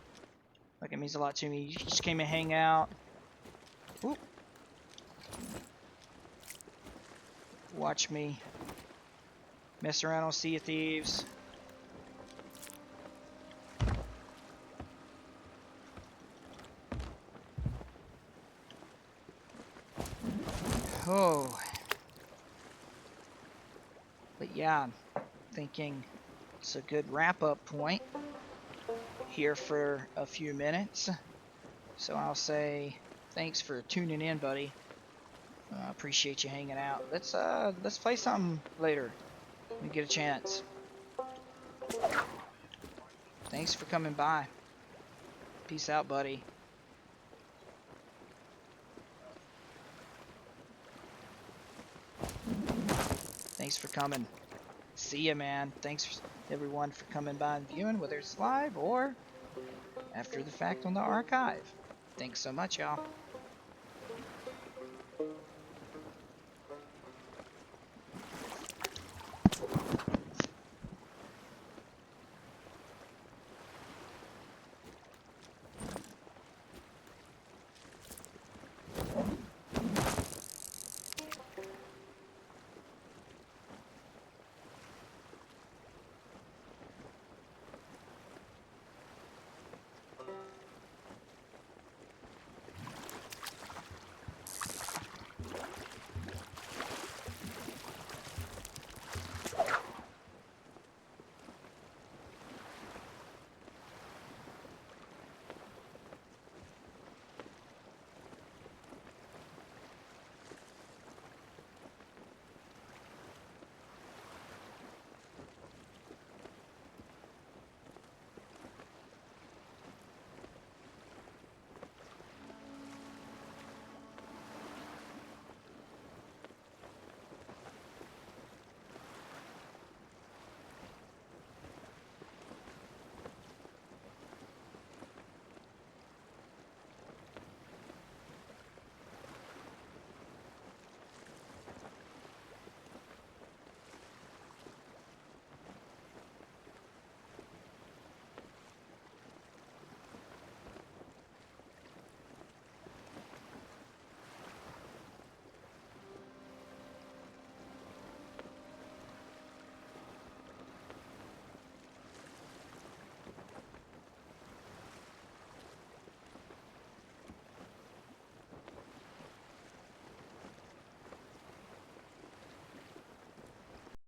Like, it means a lot to me. You just came and hang out. Whoop. Watch me mess around on Sea of Thieves. Oh. But yeah, I'm thinking it's a good wrap-up point here for a few minutes. So I'll say thanks for tuning in, buddy. I appreciate you hanging out. Let's play something later when we get a chance. Thanks for coming by. Peace out, buddy. Thanks for coming. See ya, man. Thanks everyone for coming by and viewing, whether it's live or after the fact on the archive. Thanks so much, y'all.